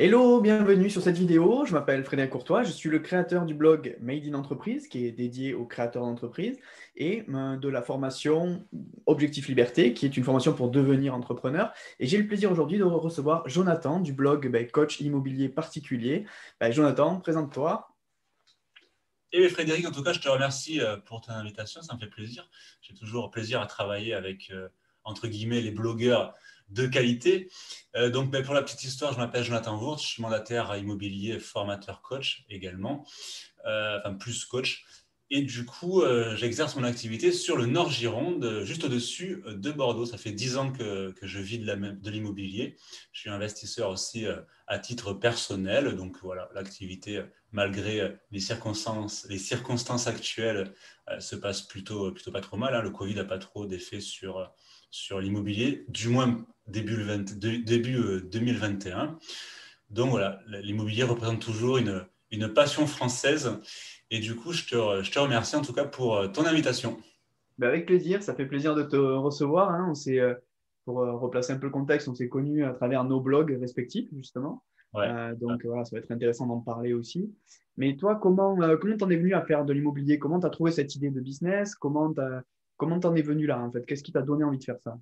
Hello, bienvenue sur cette vidéo. Je m'appelle Frédéric Courtois, je suis le créateur du blog Made in Entreprise qui est dédié aux créateurs d'entreprise et de la formation Objectif Liberté qui est une formation pour devenir entrepreneur. Et j'ai le plaisir aujourd'hui de recevoir Jonathan du blog Coach Immobilier Particulier. Jonathan, présente-toi. Et Frédéric, en tout cas, je te remercie pour ton invitation, ça me fait plaisir. J'ai toujours plaisir à travailler avec, entre guillemets, les blogueurs de qualité. Pour la petite histoire, je m'appelle Jonathan Wurtz, je suis mandataire immobilier, formateur coach également, plus coach. Et du coup, j'exerce mon activité sur le Nord Gironde, juste au-dessus de Bordeaux. Ça fait 10 ans que je vis de l'immobilier. Je suis investisseur aussi à titre personnel. Donc voilà, l'activité, malgré les circonstances actuelles, se passe plutôt pas trop mal. Hein. Le Covid n'a pas trop d'effet sur l'immobilier, du moins début 2021. Donc voilà, l'immobilier représente toujours une passion française. Et du coup, je te remercie en tout cas pour ton invitation. Avec plaisir, ça fait plaisir de te recevoir. Hein. Pour replacer un peu le contexte, on s'est connus à travers nos blogs respectifs, justement. Ouais. Voilà, ça va être intéressant d'en parler aussi. Mais toi, comment t'en es venu à faire de l'immobilier? Comment tu as trouvé cette idée de business? Comment t'en es venu là, en fait? Qu'est-ce qui t'a donné envie de faire ça?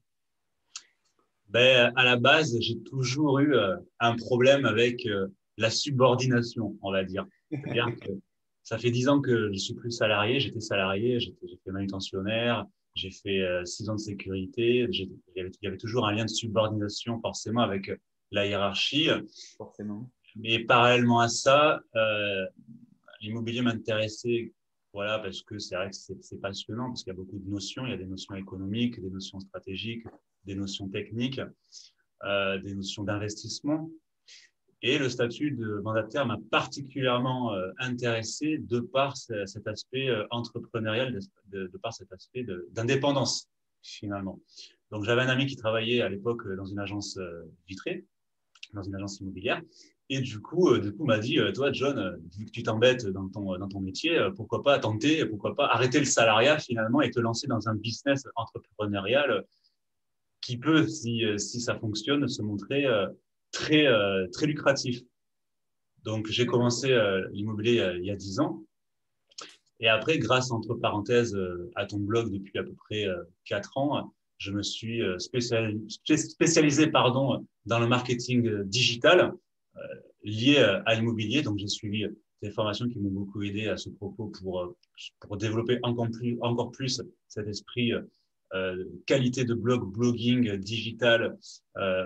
À la base, j'ai toujours eu un problème avec la subordination, on va dire. C'est-à-dire que ça fait 10 ans que je suis plus salarié. J'étais salarié, j'ai fait manutentionnaire, j'ai fait 6 ans de sécurité. Il y avait toujours un lien de subordination forcément avec la hiérarchie. Forcément. Mais parallèlement à ça, l'immobilier m'intéressait, voilà, parce que c'est vrai que c'est passionnant, parce qu'il y a beaucoup de notions. Il y a des notions économiques, des notions stratégiques, des notions techniques, des notions d'investissement. Et le statut de mandataire m'a particulièrement intéressé de par cet aspect entrepreneurial, de par cet aspect d'indépendance, finalement. Donc, j'avais un ami qui travaillait à l'époque dans une agence vitrée, dans une agence immobilière. Et du coup m'a dit, toi, John, vu que tu t'embêtes dans ton métier, pourquoi pas tenter, pourquoi pas arrêter le salariat finalement et te lancer dans un business entrepreneurial qui peut, si ça fonctionne, se montrer très lucratif. Donc, j'ai commencé l'immobilier il y a 10 ans. Et après, grâce, entre parenthèses, à ton blog depuis à peu près 4 ans, je me suis spécialisé dans le marketing digital lié à l'immobilier. Donc, j'ai suivi des formations qui m'ont beaucoup aidé à ce propos pour développer encore plus cet esprit qualité de blogging digital,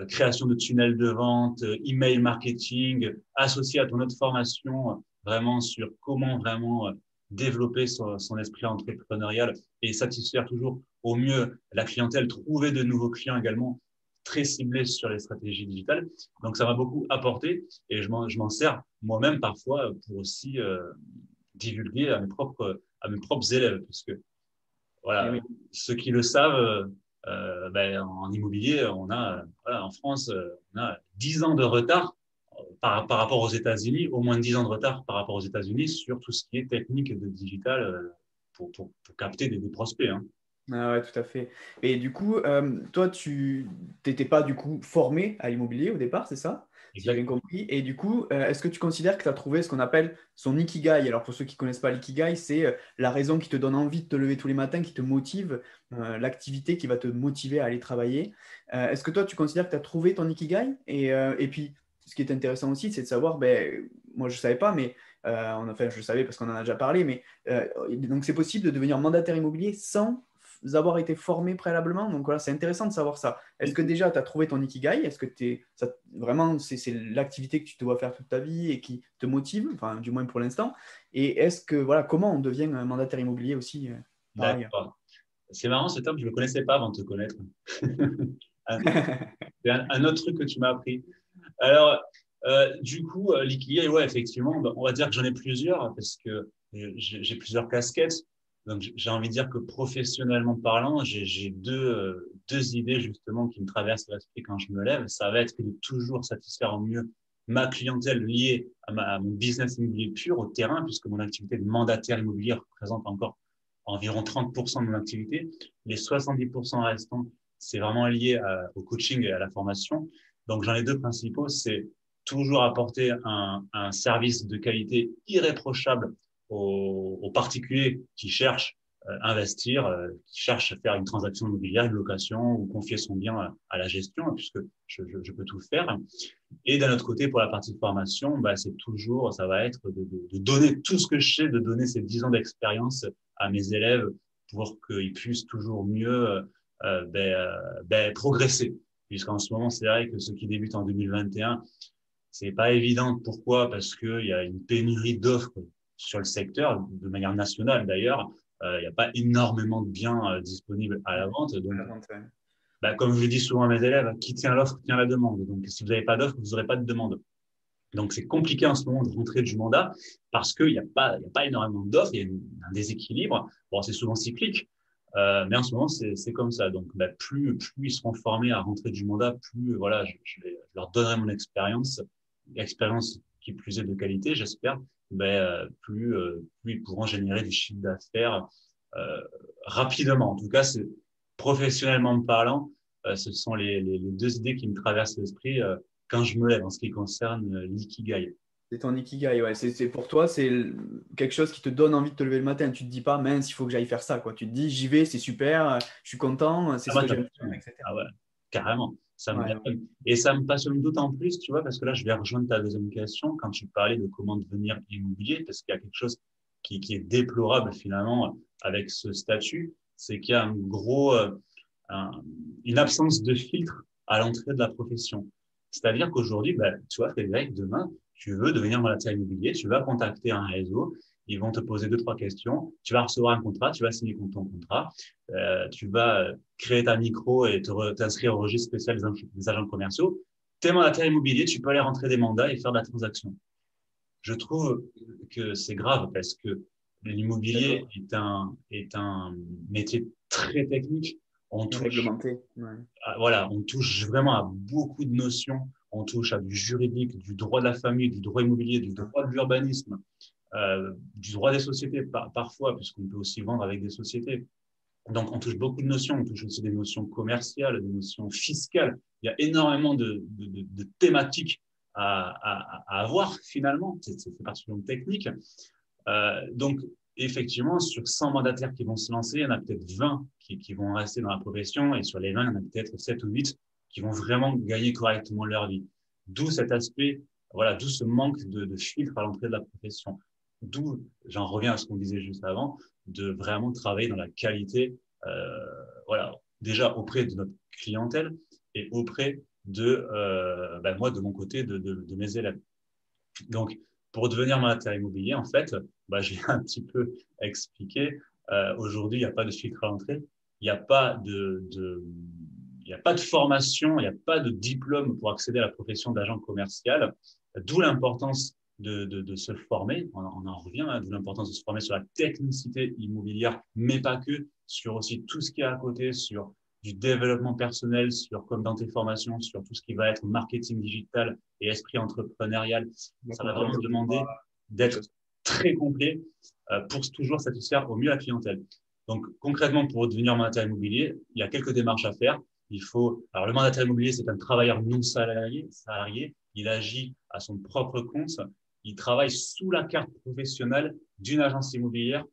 création de tunnels de vente, email marketing, associé à ton autre formation, vraiment sur comment vraiment développer son esprit entrepreneurial et satisfaire toujours au mieux la clientèle, trouver de nouveaux clients également très ciblés sur les stratégies digitales. Donc, ça m'a beaucoup apporté et je m'en sers moi-même parfois pour aussi divulguer à mes propres élèves, puisque Eh voilà, oui. ceux qui le savent, en immobilier, voilà, en France, on a 10 ans de retard par rapport aux États-Unis, au moins 10 ans de retard par rapport aux États-Unis sur tout ce qui est technique de digital pour capter des prospects. Hein. Ah ouais, tout à fait. Et du coup, toi, tu n'étais pas du coup formé à l'immobilier au départ, c'est ça? Si j'ai bien Exactement. compris. Et du coup, est-ce que tu considères que tu as trouvé ce qu'on appelle son ikigai? Alors pour ceux qui ne connaissent pas l'ikigai, c'est la raison qui te donne envie de te lever tous les matins, qui te motive, l'activité qui va te motiver à aller travailler. Est-ce que toi, tu considères que tu as trouvé ton ikigai? Et puis, ce qui est intéressant aussi, c'est de savoir, ben, moi je ne savais pas, mais enfin je le savais parce qu'on en a déjà parlé, mais donc c'est possible de devenir mandataire immobilier sans avoir été formé préalablement. Donc voilà, c'est intéressant de savoir ça. Est-ce que déjà tu as trouvé ton ikigai? Est-ce que vraiment c'est l'activité que tu dois faire toute ta vie et qui te motive, enfin du moins pour l'instant? Et est-ce que voilà, comment on devient un mandataire immobilier aussi par ailleurs? D'accord. C'est marrant, ce terme, je ne le connaissais pas avant de te connaître. C'est un autre truc que tu m'as appris. Alors, du coup, l'ikigai, ouais, effectivement, on va dire que j'en ai plusieurs parce que j'ai plusieurs casquettes. Donc, j'ai envie de dire que professionnellement parlant, j'ai deux idées justement qui me traversent l'esprit quand je me lève. Ça va être de toujours satisfaire au mieux ma clientèle liée à mon business immobilier pur, au terrain, puisque mon activité de mandataire immobilier représente encore environ 30% de mon activité. Les 70% restants, c'est vraiment lié au coaching et à la formation. Donc, j'en ai deux principaux, c'est toujours apporter un service de qualité irréprochable aux particuliers qui cherchent à investir, qui cherchent à faire une transaction immobilière, une location ou confier son bien à la gestion, puisque je peux tout faire. Et d'un autre côté, pour la partie de formation, bah, c'est toujours, ça va être de donner tout ce que je sais, de donner ces 10 ans d'expérience à mes élèves pour qu'ils puissent toujours mieux progresser. Puisqu'en ce moment, c'est vrai que ceux qui débutent en 2021, c'est pas évident. Pourquoi? Parce qu'il y a une pénurie d'offres sur le secteur, de manière nationale d'ailleurs. Il n'y a pas énormément de biens disponibles à la vente. Donc, bah, comme je dis souvent à mes élèves, qui tient l'offre tient la demande. Donc, si vous n'avez pas d'offre, vous n'aurez pas de demande. Donc, c'est compliqué en ce moment de rentrer du mandat parce qu'il n'y a pas énormément d'offres, il y a un déséquilibre. Bon, c'est souvent cyclique, mais en ce moment, c'est comme ça. Donc, bah, plus ils seront formés à rentrer du mandat, plus voilà, je leur donnerai mon expérience qui plus est de qualité, j'espère, plus ils pourront générer du chiffre d'affaires rapidement. En tout cas, c'est professionnellement parlant, ce sont les deux idées qui me traversent l'esprit quand je me lève en ce qui concerne l'ikigai. C'est ton ikigai, ouais. Pour toi, c'est quelque chose qui te donne envie de te lever le matin. Tu te dis pas, mince, il faut que j'aille faire ça, quoi. Tu te dis, j'y vais, c'est super, je suis content, c'est Ah, ce moi, que ça j'aime me faire, passionne. etc. Ah ouais, carrément. Ça me Ouais, ouais. passionne. Et ça me passionne d'autant plus, tu vois, parce que là, je vais rejoindre ta deuxième question quand tu parlais de comment devenir immobilier, parce qu'il y a quelque chose qui est déplorable finalement avec ce statut, c'est qu'il y a un- une absence de filtre à l'entrée de la profession. C'est-à-dire qu'aujourd'hui, bah, tu vois, Frédéric, demain, tu veux devenir mandataire immobilier, tu vas contacter un réseau, ils vont te poser deux, trois questions, tu vas recevoir un contrat, tu vas signer ton contrat, tu vas créer ta micro et t'inscrire au registre spécial des agents commerciaux. Tu es mandataire immobilier, tu peux aller rentrer des mandats et faire de la transaction. Je trouve que c'est grave parce que l'immobilier D'accord. est un métier très technique. On touche Réglementé. Ouais. voilà, on touche vraiment à beaucoup de notions. On touche à du juridique, du droit de la famille, du droit immobilier, du droit de l'urbanisme, du droit des sociétés parfois, puisqu'on peut aussi vendre avec des sociétés. Donc, on touche beaucoup de notions. On touche aussi des notions commerciales, des notions fiscales. Il y a énormément de thématiques à avoir finalement. C'est particulièrement technique. Donc, effectivement, sur 100 mandataires qui vont se lancer, il y en a peut-être 20 qui vont rester dans la profession et sur les 20, il y en a peut-être 7 ou 8 qui vont vraiment gagner correctement leur vie. D'où cet aspect, voilà, d'où ce manque de filtre à l'entrée de la profession. D'où, j'en reviens à ce qu'on disait juste avant, de vraiment travailler dans la qualité, voilà, déjà auprès de notre clientèle et auprès moi, de mon côté, de mes élèves. Donc, pour devenir mandataire immobilier, en fait, j'ai un petit peu expliqué. Aujourd'hui, il n'y a pas de filtre à l'entrée, il n'y a pas il n'y a pas de formation, il n'y a pas de diplôme pour accéder à la profession d'agent commercial. D'où l'importance de se former. On en revient, d'où l'importance de se former sur la technicité immobilière, mais pas que, sur aussi tout ce qui est à côté, sur du développement personnel, sur comme dans tes formations, sur tout ce qui va être marketing digital et esprit entrepreneurial. La Ça va confiance vraiment en demander soi, des d'être choses. très complet pour toujours satisfaire au mieux la clientèle. Donc, concrètement, pour devenir mandataire immobilier, il y a quelques démarches à faire. Alors, le mandataire immobilier, c'est un travailleur non salarié. Il agit à son propre compte. Il travaille sous la carte professionnelle d'une agence immobilière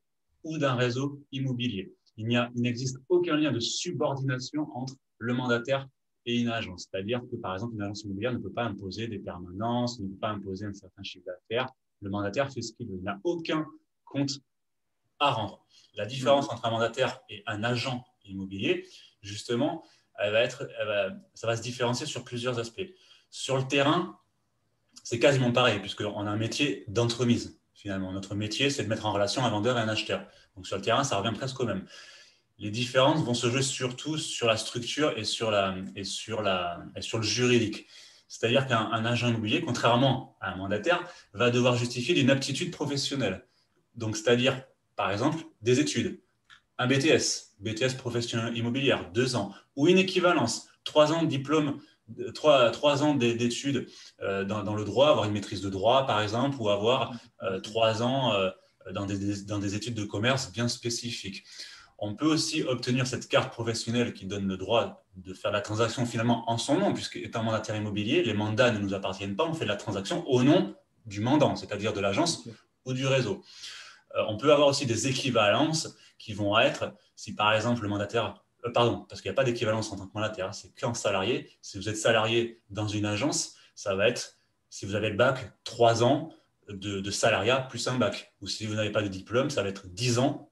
ou d'un réseau immobilier. Il n'existe aucun lien de subordination entre le mandataire et une agence. C'est-à-dire que, par exemple, une agence immobilière ne peut pas imposer des permanences, ne peut pas imposer un certain chiffre d'affaires. Le mandataire fait ce qu'il veut. Il n'a aucun compte à rendre. La différence entre un mandataire et un agent immobilier, justement, ça va se différencier sur plusieurs aspects. Sur le terrain, c'est quasiment pareil, puisqu'on a un métier d'entremise. Finalement, notre métier, c'est de mettre en relation un vendeur et un acheteur. Donc sur le terrain, ça revient presque au même. Les différences vont se jouer surtout sur la structure et sur le juridique. C'est-à-dire qu'un agent immobilier, contrairement à un mandataire, va devoir justifier d'une aptitude professionnelle. Donc, c'est-à-dire, par exemple, des études. Un BTS professionnel immobilière, 2 ans, ou une équivalence, 3 ans de diplôme, 3 ans d'études dans le droit, avoir une maîtrise de droit, par exemple, ou avoir 3 ans dans des études de commerce bien spécifiques. On peut aussi obtenir cette carte professionnelle qui donne le droit de faire la transaction finalement en son nom, puisque étant mandataire immobilier, les mandats ne nous appartiennent pas, on fait la transaction au nom du mandant, c'est-à-dire de l'agence ou du réseau. On peut avoir aussi des équivalences qui vont être, si par exemple le mandataire, pardon, parce qu'il n'y a pas d'équivalence en tant que mandataire, c'est qu'en salarié. Si vous êtes salarié dans une agence, ça va être, si vous avez le bac, 3 ans de salariat plus un bac. Ou si vous n'avez pas de diplôme, ça va être 10 ans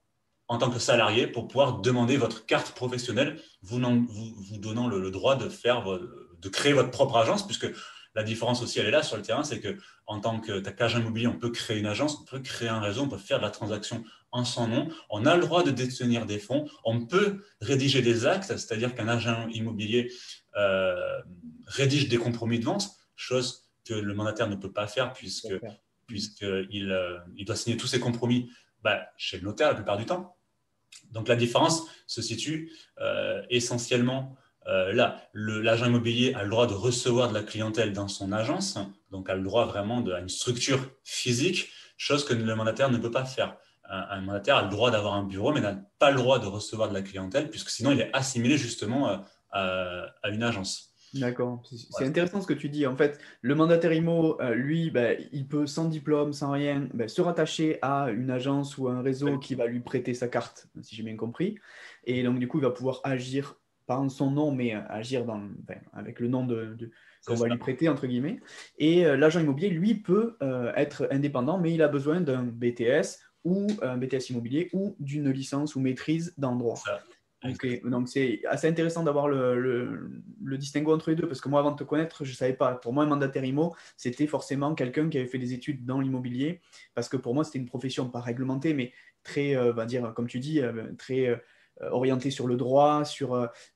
en tant que salarié pour pouvoir demander votre carte professionnelle, vous donnant le droit de créer votre propre agence, puisque la différence aussi, elle est là sur le terrain, c'est qu'en tant qu'agent immobilier, on peut créer une agence, on peut créer un réseau, on peut faire de la transaction en son nom, on a le droit de détenir des fonds, on peut rédiger des actes, c'est-à-dire qu'un agent immobilier rédige des compromis de vente, chose que le mandataire ne peut pas faire puisqu'il doit signer tous ses compromis chez le notaire la plupart du temps. Donc la différence se situe essentiellement là. L'agent immobilier a le droit de recevoir de la clientèle dans son agence, donc a le droit vraiment à une structure physique, chose que le mandataire ne peut pas faire. Un mandataire a le droit d'avoir un bureau, mais n'a pas le droit de recevoir de la clientèle, puisque sinon il est assimilé justement à une agence. D'accord, c'est intéressant ce que tu dis. En fait, le mandataire IMO, lui, il peut sans diplôme, sans rien, se rattacher à une agence ou à un réseau qui va lui prêter sa carte, si j'ai bien compris. Et donc, du coup, il va pouvoir agir, pas en son nom, mais agir avec le nom qu'on va lui prêter, entre guillemets. Et l'agent immobilier, lui, peut être indépendant, mais il a besoin d'un BTS ou un BTS immobilier ou d'une licence ou maîtrise dans le droit. Ok, donc c'est assez intéressant d'avoir le distinguo entre les deux, parce que moi, avant de te connaître, je ne savais pas. Pour moi, un mandataire IMO, c'était forcément quelqu'un qui avait fait des études dans l'immobilier, parce que pour moi, c'était une profession pas réglementée, mais très, va dire, comme tu dis, très orientée sur le droit,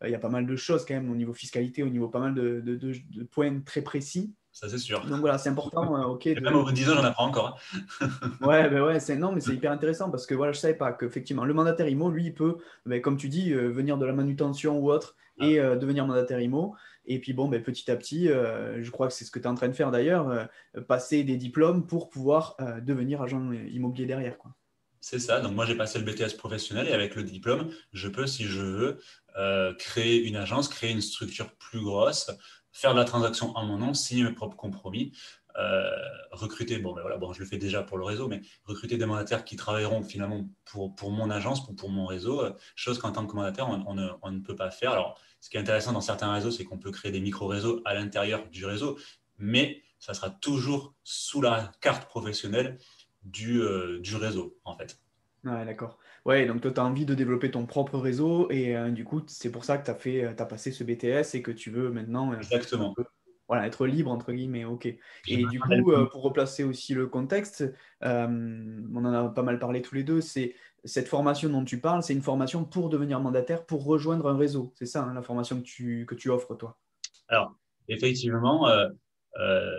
il y a pas mal de choses quand même au niveau fiscalité, au niveau pas mal de points très précis. Ça, c'est sûr. Donc voilà, c'est important. Ok. Et même au bout de 10 ans, j'en apprends encore. Ouais, non, mais c'est hyper intéressant parce que voilà, je savais pas qu'effectivement, le mandataire IMO, lui, il peut, comme tu dis, venir de la manutention ou autre et devenir mandataire IMO. Et puis bon, petit à petit, je crois que c'est ce que tu es en train de faire d'ailleurs, passer des diplômes pour pouvoir devenir agent immobilier derrière, quoi. C'est ça. Donc moi, j'ai passé le BTS professionnel et avec le diplôme, je peux, si je veux, créer une agence, créer une structure plus grosse, faire de la transaction en mon nom, signer mes propres compromis, recruter, je le fais déjà pour le réseau, mais recruter des mandataires qui travailleront finalement pour mon agence, pour mon réseau, chose qu'en tant que mandataire, on ne peut pas faire. Alors, ce qui est intéressant dans certains réseaux, c'est qu'on peut créer des micro-réseaux à l'intérieur du réseau, mais ça sera toujours sous la carte professionnelle du réseau, en fait. Ouais, d'accord. Ouais, donc toi, tu as envie de développer ton propre réseau et du coup, c'est pour ça que t'as passé ce BTS et que tu veux maintenant un Exactement. peu, voilà, être libre, entre guillemets. Ok. J'ai Et pas du mal coup, pour replacer aussi le contexte, on en a pas mal parlé tous les deux, c'est cette formation dont tu parles, c'est une formation pour devenir mandataire, pour rejoindre un réseau. C'est ça, hein, la formation que tu offres, toi. Alors, effectivement,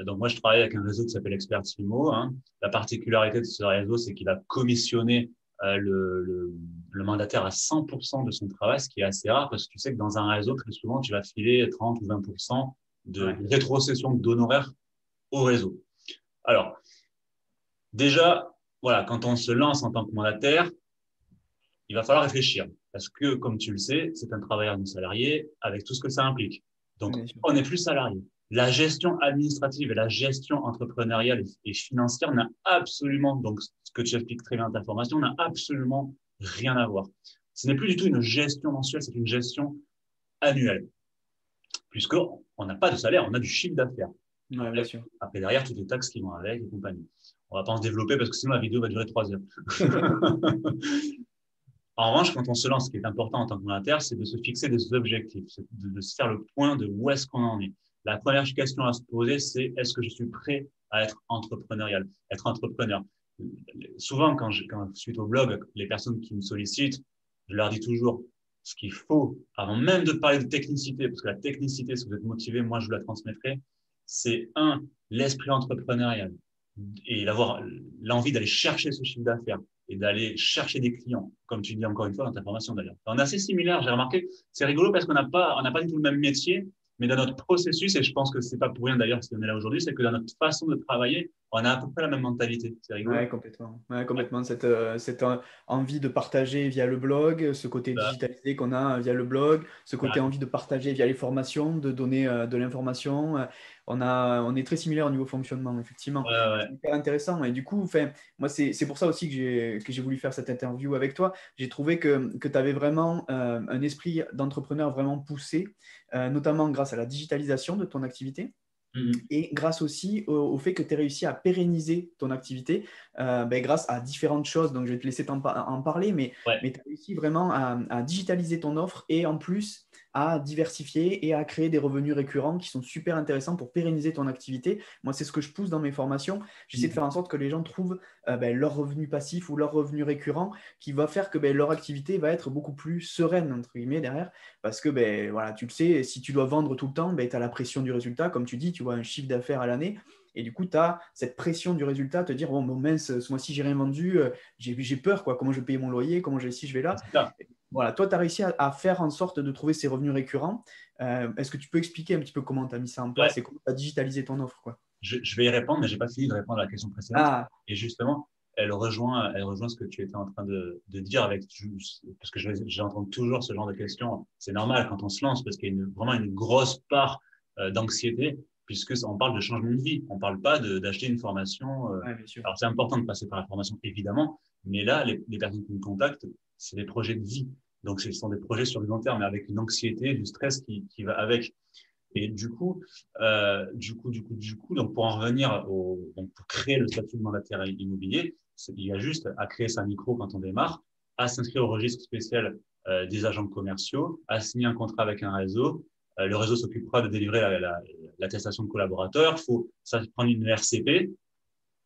donc moi, je travaille avec un réseau qui s'appelle Expert IMO, hein. La particularité de ce réseau, c'est qu'il a commissionné le mandataire à 100% de son travail, ce qui est assez rare parce que tu sais que dans un réseau, très souvent, tu vas filer 30 ou 20% de rétrocession d'honoraires au réseau. Alors, déjà, voilà, quand on se lance en tant que mandataire, il va falloir réfléchir parce que, comme tu le sais, c'est un travailleur non salarié avec tout ce que ça implique. Donc, on n'est plus salarié. La gestion administrative et la gestion entrepreneuriale et financière n'a absolument, donc ce que tu expliques très bien dans ta formation, n'a absolument rien à voir. Ce n'est plus du tout une gestion mensuelle, c'est une gestion annuelle, puisqu'on n'a pas de salaire, on a du chiffre d'affaires. Ouais, bien sûr. Après, derrière, toutes les taxes qui vont avec et compagnie. On ne va pas en se développer parce que sinon la vidéo va durer 3 heures. En revanche, quand on se lance, ce qui est important en tant que mandataire, c'est de se fixer des objectifs, de se faire le point de où est-ce qu'on en est. La première question à se poser, c'est est-ce que je suis prêt à être entrepreneurial, être entrepreneur. Souvent, quand suite au blog, les personnes qui me sollicitent, je leur dis toujours ce qu'il faut, avant même de parler de technicité, parce que la technicité, si vous êtes motivé, moi je vous la transmettrai, c'est l'esprit entrepreneurial et d'avoir l'envie d'aller chercher ce chiffre d'affaires et d'aller chercher des clients, comme tu dis encore une fois dans ta formation d'ailleurs. On est assez similaire, j'ai remarqué. C'est rigolo parce qu'on n'a pas du tout le même métier, mais dans notre processus, et je pense que c'est pas pour rien d'ailleurs si on est là aujourd'hui, c'est que dans notre façon de travailler, on a à peu près la même mentalité. C'est rigolo. Ouais, complètement. Ouais, complètement. Cette envie de partager via le blog, ce côté Ça, digitalisé qu'on a via le blog, ce côté ça, envie de partager via les formations, de donner de l'information. On est très similaires au niveau fonctionnement, effectivement. ouais, C'est ouais. hyper intéressant. Et du coup, enfin, moi, c'est pour ça aussi que j'ai voulu faire cette interview avec toi. J'ai trouvé que tu avais vraiment un esprit d'entrepreneur vraiment poussé, notamment grâce à la digitalisation de ton activité. Mhm. Et grâce aussi au fait que tu aies réussi à pérenniser ton activité ben, grâce à différentes choses. Donc, je vais te laisser en parler, Ouais. mais tu as réussi vraiment à digitaliser ton offre et en plus à diversifier et à créer des revenus récurrents qui sont super intéressants pour pérenniser ton activité. Moi, c'est ce que je pousse dans mes formations. J'essaie de Mhm. faire en sorte que les gens trouvent ben, leur revenu passif ou leur revenu récurrent qui va faire que ben, leur activité va être beaucoup plus sereine, entre guillemets, derrière. Parce que, ben, voilà, tu le sais, si tu dois vendre tout le temps, ben, tu as la pression du résultat. Comme tu dis, tu vois un chiffre d'affaires à l'année. Et du coup, tu as cette pression du résultat, te dire, bon, mince, ce mois-ci, j'ai rien vendu, j'ai peur, quoi. Comment je vais payer mon loyer, comment je vais ci, je vais là. C'est ça. Voilà, toi, tu as réussi à faire en sorte de trouver ces revenus récurrents. Est-ce que tu peux expliquer un petit peu comment tu as mis ça en Ouais. place et comment tu as digitalisé ton offre, quoi? Je vais y répondre, mais j'ai pas fini de répondre à la question précédente. Ah, Et justement, elle rejoint ce que tu étais en train de dire parce que j'entends toujours ce genre de questions. C'est normal quand on se lance parce qu'il y a vraiment une grosse part d'anxiété puisque on parle de changement de vie. On parle pas d'acheter une formation. ouais, bien sûr. Alors, c'est important de passer par la formation, évidemment, mais là, les personnes qui me contactent, c'est des projets de vie. Donc, ce sont des projets sur le long terme, mais avec une anxiété, du stress qui va avec. Et du coup, donc pour en revenir donc pour créer le statut de mandataire immobilier, il y a juste à créer sa micro quand on démarre, à s'inscrire au registre spécial des agents commerciaux, à signer un contrat avec un réseau. Le réseau s'occupera de délivrer l'attestation de collaborateur. Il faut ça prendre une RCP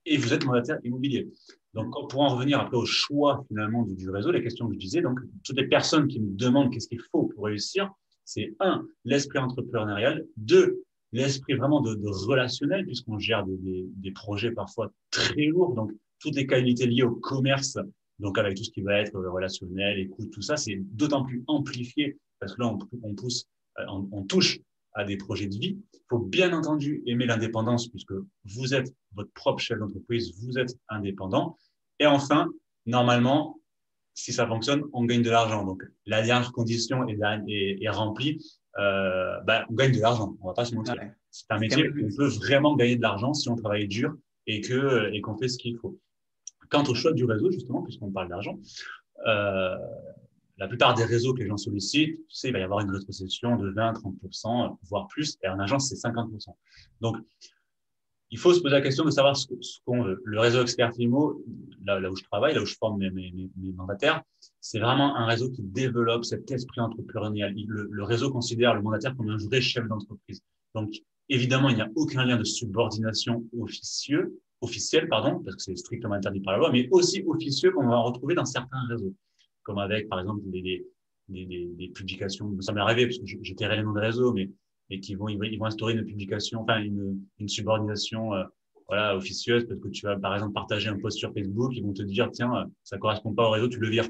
et vous êtes mandataire immobilier. Donc, pour en revenir après au choix finalement du réseau, les questions que je disais, donc toutes les personnes qui me demandent qu'est-ce qu'il faut pour réussir, c'est un, l'esprit entrepreneurial, deux, l'esprit vraiment de relationnel, puisqu'on gère des projets parfois très lourds, donc toutes les qualités liées au commerce, donc avec tout ce qui va être relationnel, écoute, tout ça, c'est d'autant plus amplifié parce que là, on pousse, on touche à des projets de vie. Il faut bien entendu aimer l'indépendance puisque vous êtes votre propre chef d'entreprise, vous êtes indépendant. Et enfin, normalement, si ça fonctionne, on gagne de l'argent. Donc, la dernière condition est remplie, on gagne de l'argent. On va pas se mentir. Ouais. C'est un C'est quand même métier le où on but. peut vraiment gagner de l'argent si on travaille dur et qu'on fait ce qu'il faut. Quant au choix du réseau, justement, puisqu'on parle d'argent, euh, la plupart des réseaux que les gens sollicitent, tu sais, il va y avoir une rétrocession de 20-30%, voire plus, et en agence, c'est 50%. Donc, il faut se poser la question de savoir ce qu'on veut. Le réseau Expert Imo, là où je travaille, là où je forme mes mandataires, c'est vraiment un réseau qui développe cet esprit entrepreneurial. Le réseau considère le mandataire comme un vrai chef d'entreprise. Donc, évidemment, il n'y a aucun lien de subordination officiel, pardon, parce que c'est strictement interdit par la loi, mais aussi officieux qu'on va retrouver dans certains réseaux, comme avec, par exemple, des publications. Ça m'est arrivé parce que je tairai les noms des réseaux, mais et ils vont instaurer une publication, enfin une subordination voilà, officieuse, parce que tu vas par exemple partager un post sur Facebook, ils vont te dire tiens, ça correspond pas au réseau, tu le vires.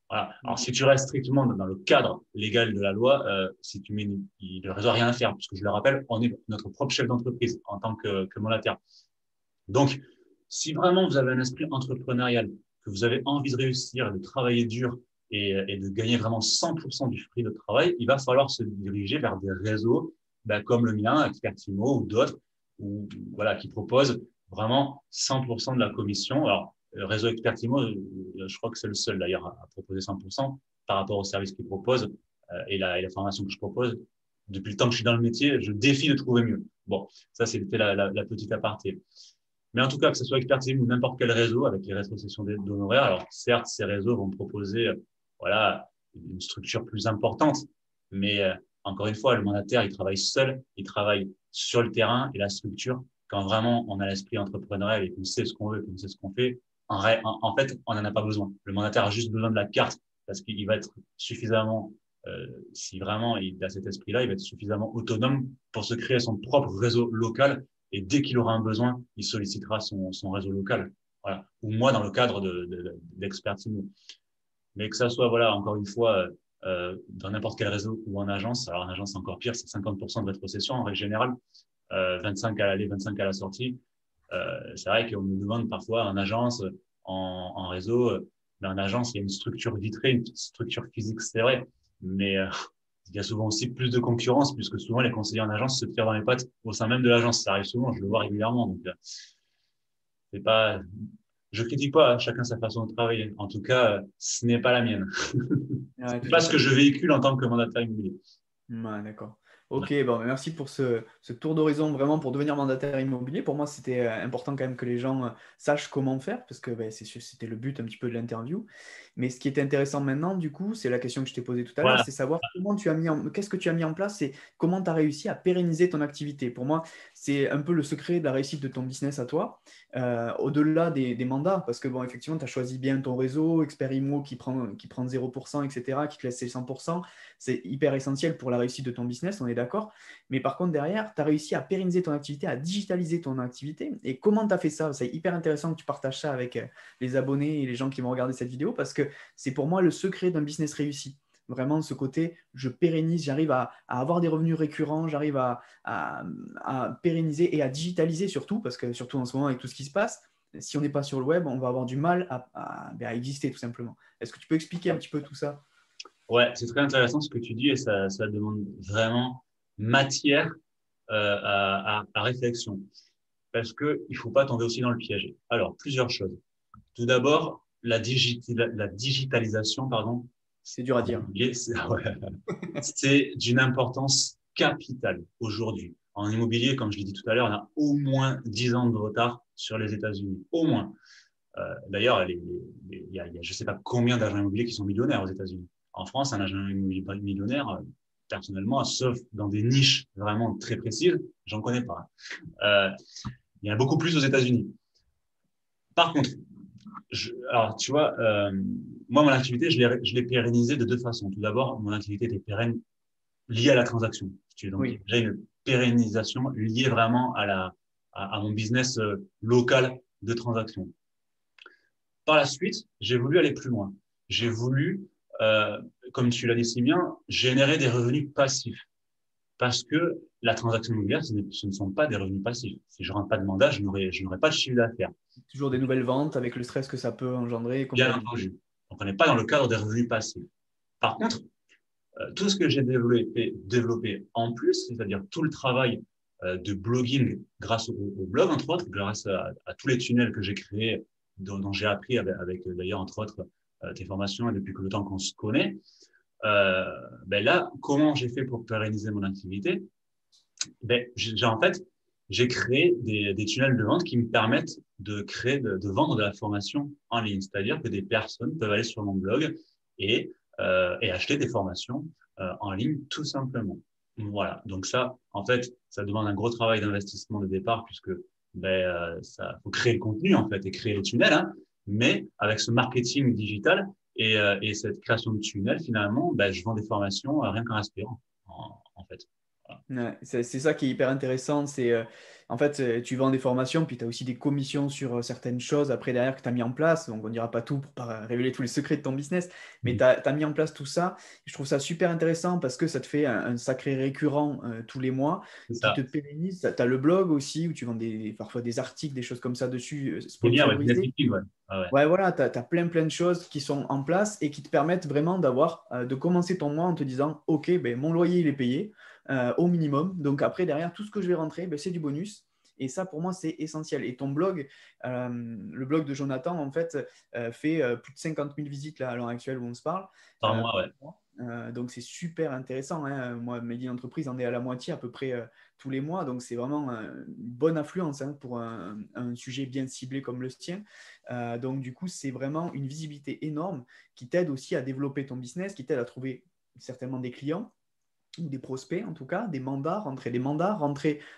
Voilà. Alors si tu restes strictement dans le cadre légal de la loi, si tu mets le réseau n'a rien à faire, puisque je le rappelle, on est notre propre chef d'entreprise en tant que mandataire. Donc, si vraiment vous avez un esprit entrepreneurial, que vous avez envie de réussir, de travailler dur et de gagner vraiment 100% du fruit de travail, il va falloir se diriger vers des réseaux comme le mien, Expertimo ou d'autres, voilà, qui proposent vraiment 100% de la commission. Alors, le réseau Expertimo, je crois que c'est le seul d'ailleurs à proposer 100% par rapport au service qu'il propose et la formation que je propose. Depuis le temps que je suis dans le métier, je défie de trouver mieux. Bon, ça, c'était la petite aparté. Mais en tout cas, que ce soit Expertise ou n'importe quel réseau avec les rétrocessions d'honoraires, alors certes, ces réseaux vont proposer voilà, une structure plus importante, mais encore une fois, le mandataire, il travaille seul, il travaille sur le terrain et la structure, quand vraiment on a l'esprit entrepreneurial et qu'on sait ce qu'on veut, qu'on sait ce qu'on fait, en fait, on n'en a pas besoin. Le mandataire a juste besoin de la carte parce qu'il va être suffisamment, si vraiment il a cet esprit-là, il va être suffisamment autonome pour se créer son propre réseau local et dès qu'il aura un besoin, il sollicitera son réseau local. Voilà. Ou moi, dans le cadre d'expertise. Mais que ça soit, voilà, encore une fois, dans n'importe quel réseau ou en agence. Alors, en agence, c'est encore pire, c'est 50% de rétrocession en règle générale, 25 à l'aller, 25 à la sortie. C'est vrai qu'on me demande parfois en agence, en réseau, mais en agence, il y a une structure vitrée, une structure physique, c'est vrai, mais il y a souvent aussi plus de concurrence, puisque souvent les conseillers en agence se tirent dans les pattes au sein même de l'agence. Ça arrive souvent, je le vois régulièrement. Donc, c'est pas, je critique pas, hein, chacun sa façon de travailler. En tout cas, ce n'est pas la mienne. Ouais, C'est tout pas à ce que fait. je véhicule en tant que mandataire immobilier. Ouais, d'accord. Voilà. Ok, bon, merci pour ce tour d'horizon vraiment pour devenir mandataire immobilier. Pour moi, c'était important quand même que les gens sachent comment faire, parce que ben, c'était le but un petit peu de l'interview. Mais ce qui est intéressant maintenant, du coup, c'est la question que je t'ai posée tout à l'heure, Voilà. c'est savoir qu'est-ce que tu as mis en place et comment tu as réussi à pérenniser ton activité. Pour moi, c'est un peu le secret de la réussite de ton business à toi, au-delà des mandats, parce que bon, effectivement, tu as choisi bien ton réseau, Expert Immo qui prend 0%, etc., qui te laisse ses 100%. C'est hyper essentiel pour la réussite de ton business, on est d'accord. Mais par contre, derrière, tu as réussi à pérenniser ton activité, à digitaliser ton activité. Et comment tu as fait ça? C'est hyper intéressant que tu partages ça avec les abonnés et les gens qui vont regarder cette vidéo parce que c'est pour moi le secret d'un business réussi. Vraiment, ce côté, je pérennise, j'arrive à avoir des revenus récurrents, j'arrive à pérenniser et à digitaliser surtout, parce que surtout en ce moment avec tout ce qui se passe, si on n'est pas sur le web, on va avoir du mal à exister tout simplement. Est-ce que tu peux expliquer un petit peu tout ça? Ouais, c'est très intéressant ce que tu dis et ça demande vraiment matière à réflexion parce que il faut pas tomber aussi dans le piège. Alors, plusieurs choses. Tout d'abord, la digitalisation, pardon, C'est dur à en dire. immobilier, ouais, c'est d'une importance capitale aujourd'hui. En immobilier, comme je l'ai dit tout à l'heure, on a au moins 10 ans de retard sur les États-Unis. Au moins. D'ailleurs, il y a je ne sais pas combien d'agents immobiliers qui sont millionnaires aux États-Unis. En France, un agent immobilier millionnaire, personnellement, sauf dans des niches vraiment très précises, j'en connais pas. Il y en a beaucoup plus aux États-Unis. Par contre, alors tu vois, moi, mon activité, je l'ai pérennisée de deux façons. Tout d'abord, mon activité était pérenne liée à la transaction. Donc, il y a Oui, déjà une pérennisation liée vraiment à mon business local de transaction. Par la suite, j'ai voulu aller plus loin. J'ai voulu, euh, comme tu l'as dit si bien, générer des revenus passifs. Parce que la transaction immobilière, ce ne sont pas des revenus passifs. Si je ne rentre pas de mandat, je n'aurai pas de chiffre d'affaires. toujours des nouvelles ventes avec le stress que ça peut engendrer et Bien compagnie. entendu. Donc, on n'est pas dans le cadre des revenus passifs. Par contre, tout ce que j'ai développé en plus, c'est-à-dire tout le travail de blogging grâce au blog, entre autres, grâce à tous les tunnels que j'ai créés, dont j'ai appris avec d'ailleurs, entre autres, tes formations et depuis que le temps qu'on se connaît, euh, ben là, comment j'ai fait pour pérenniser mon activité? Ben, en fait, j'ai créé des tunnels de vente qui me permettent de vendre de la formation en ligne. C'est-à-dire que des personnes peuvent aller sur mon blog et acheter des formations en ligne tout simplement. Voilà. Donc ça, en fait, ça demande un gros travail d'investissement de départ puisque ça faut créer le contenu en fait et créer les tunnels. Hein. Mais avec ce marketing digital et cette création de tunnels, finalement, ben, je vends des formations rien qu'en aspirant, en fait. Voilà. Ouais, c'est ça qui est hyper intéressant. En fait, tu vends des formations, puis tu as aussi des commissions sur certaines choses après derrière que tu as mis en place. Donc, on ne dira pas tout pour pas révéler tous les secrets de ton business, mais tu as mis en place tout ça. Je trouve ça super intéressant parce que ça te fait un sacré récurrent tous les mois C'est qui te ça. pérennise. Tu as le blog aussi où tu vends parfois des articles, des choses comme ça dessus, C'est bien, ouais, bien sponsorisés. expliqué, ouais. Ah ouais. Ouais, voilà, tu as, plein de choses qui sont en place et qui te permettent vraiment de commencer ton mois en te disant, OK, ben, mon loyer, il est payé au minimum. Donc après, derrière, tout ce que je vais rentrer, ben, c'est du bonus. Et ça, pour moi, c'est essentiel. Et ton blog, le blog de Jonathan, en fait, fait plus de 50 000 visites là, à l'heure actuelle où on se parle. Par mois, Par ouais. mois. Donc c'est super intéressant. Hein. Moi, Made in Entreprise en est à la moitié à peu près tous les mois. Donc c'est vraiment une bonne influence hein, pour un sujet bien ciblé comme le tien. Donc, du coup, c'est vraiment une visibilité énorme qui t'aide aussi à développer ton business, qui t'aide à trouver certainement des clients ou des prospects en tout cas, des mandats, rentrer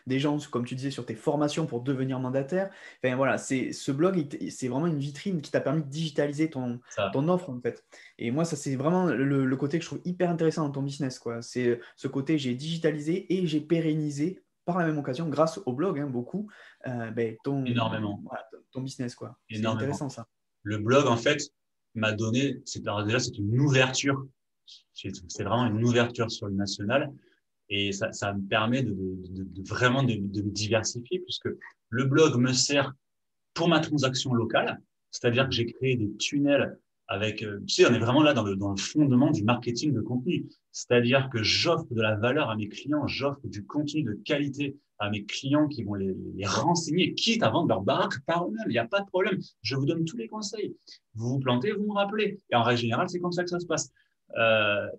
des gens, comme tu disais, sur tes formations pour devenir mandataire. Enfin voilà, ce blog, c'est vraiment une vitrine qui t'a permis de digitaliser Ça. ton offre en fait. Et moi, ça c'est vraiment le côté que je trouve hyper intéressant dans ton business, quoi. C'est ce côté, j'ai digitalisé et j'ai pérennisé par la même occasion, grâce au blog, hein, beaucoup, ben, Énormément. voilà, ton business, quoi. C'est Énormément. intéressant ça. Le blog, en fait, m'a donné, alors déjà, c'est une ouverture. C'est vraiment une ouverture sur le national. Et ça me permet vraiment de me diversifier, puisque le blog me sert pour ma transaction locale, c'est-à-dire que j'ai créé des tunnels avec, tu sais, on est vraiment là dans le fondement du marketing de contenu. C'est-à-dire que j'offre de la valeur à mes clients, j'offre du contenu de qualité à mes clients qui vont les renseigner, quitte à vendre leur baraque par eux-mêmes. Il n'y a pas de problème. Je vous donne tous les conseils. Vous vous plantez, vous me rappelez. Et en règle générale, c'est comme ça que ça se passe.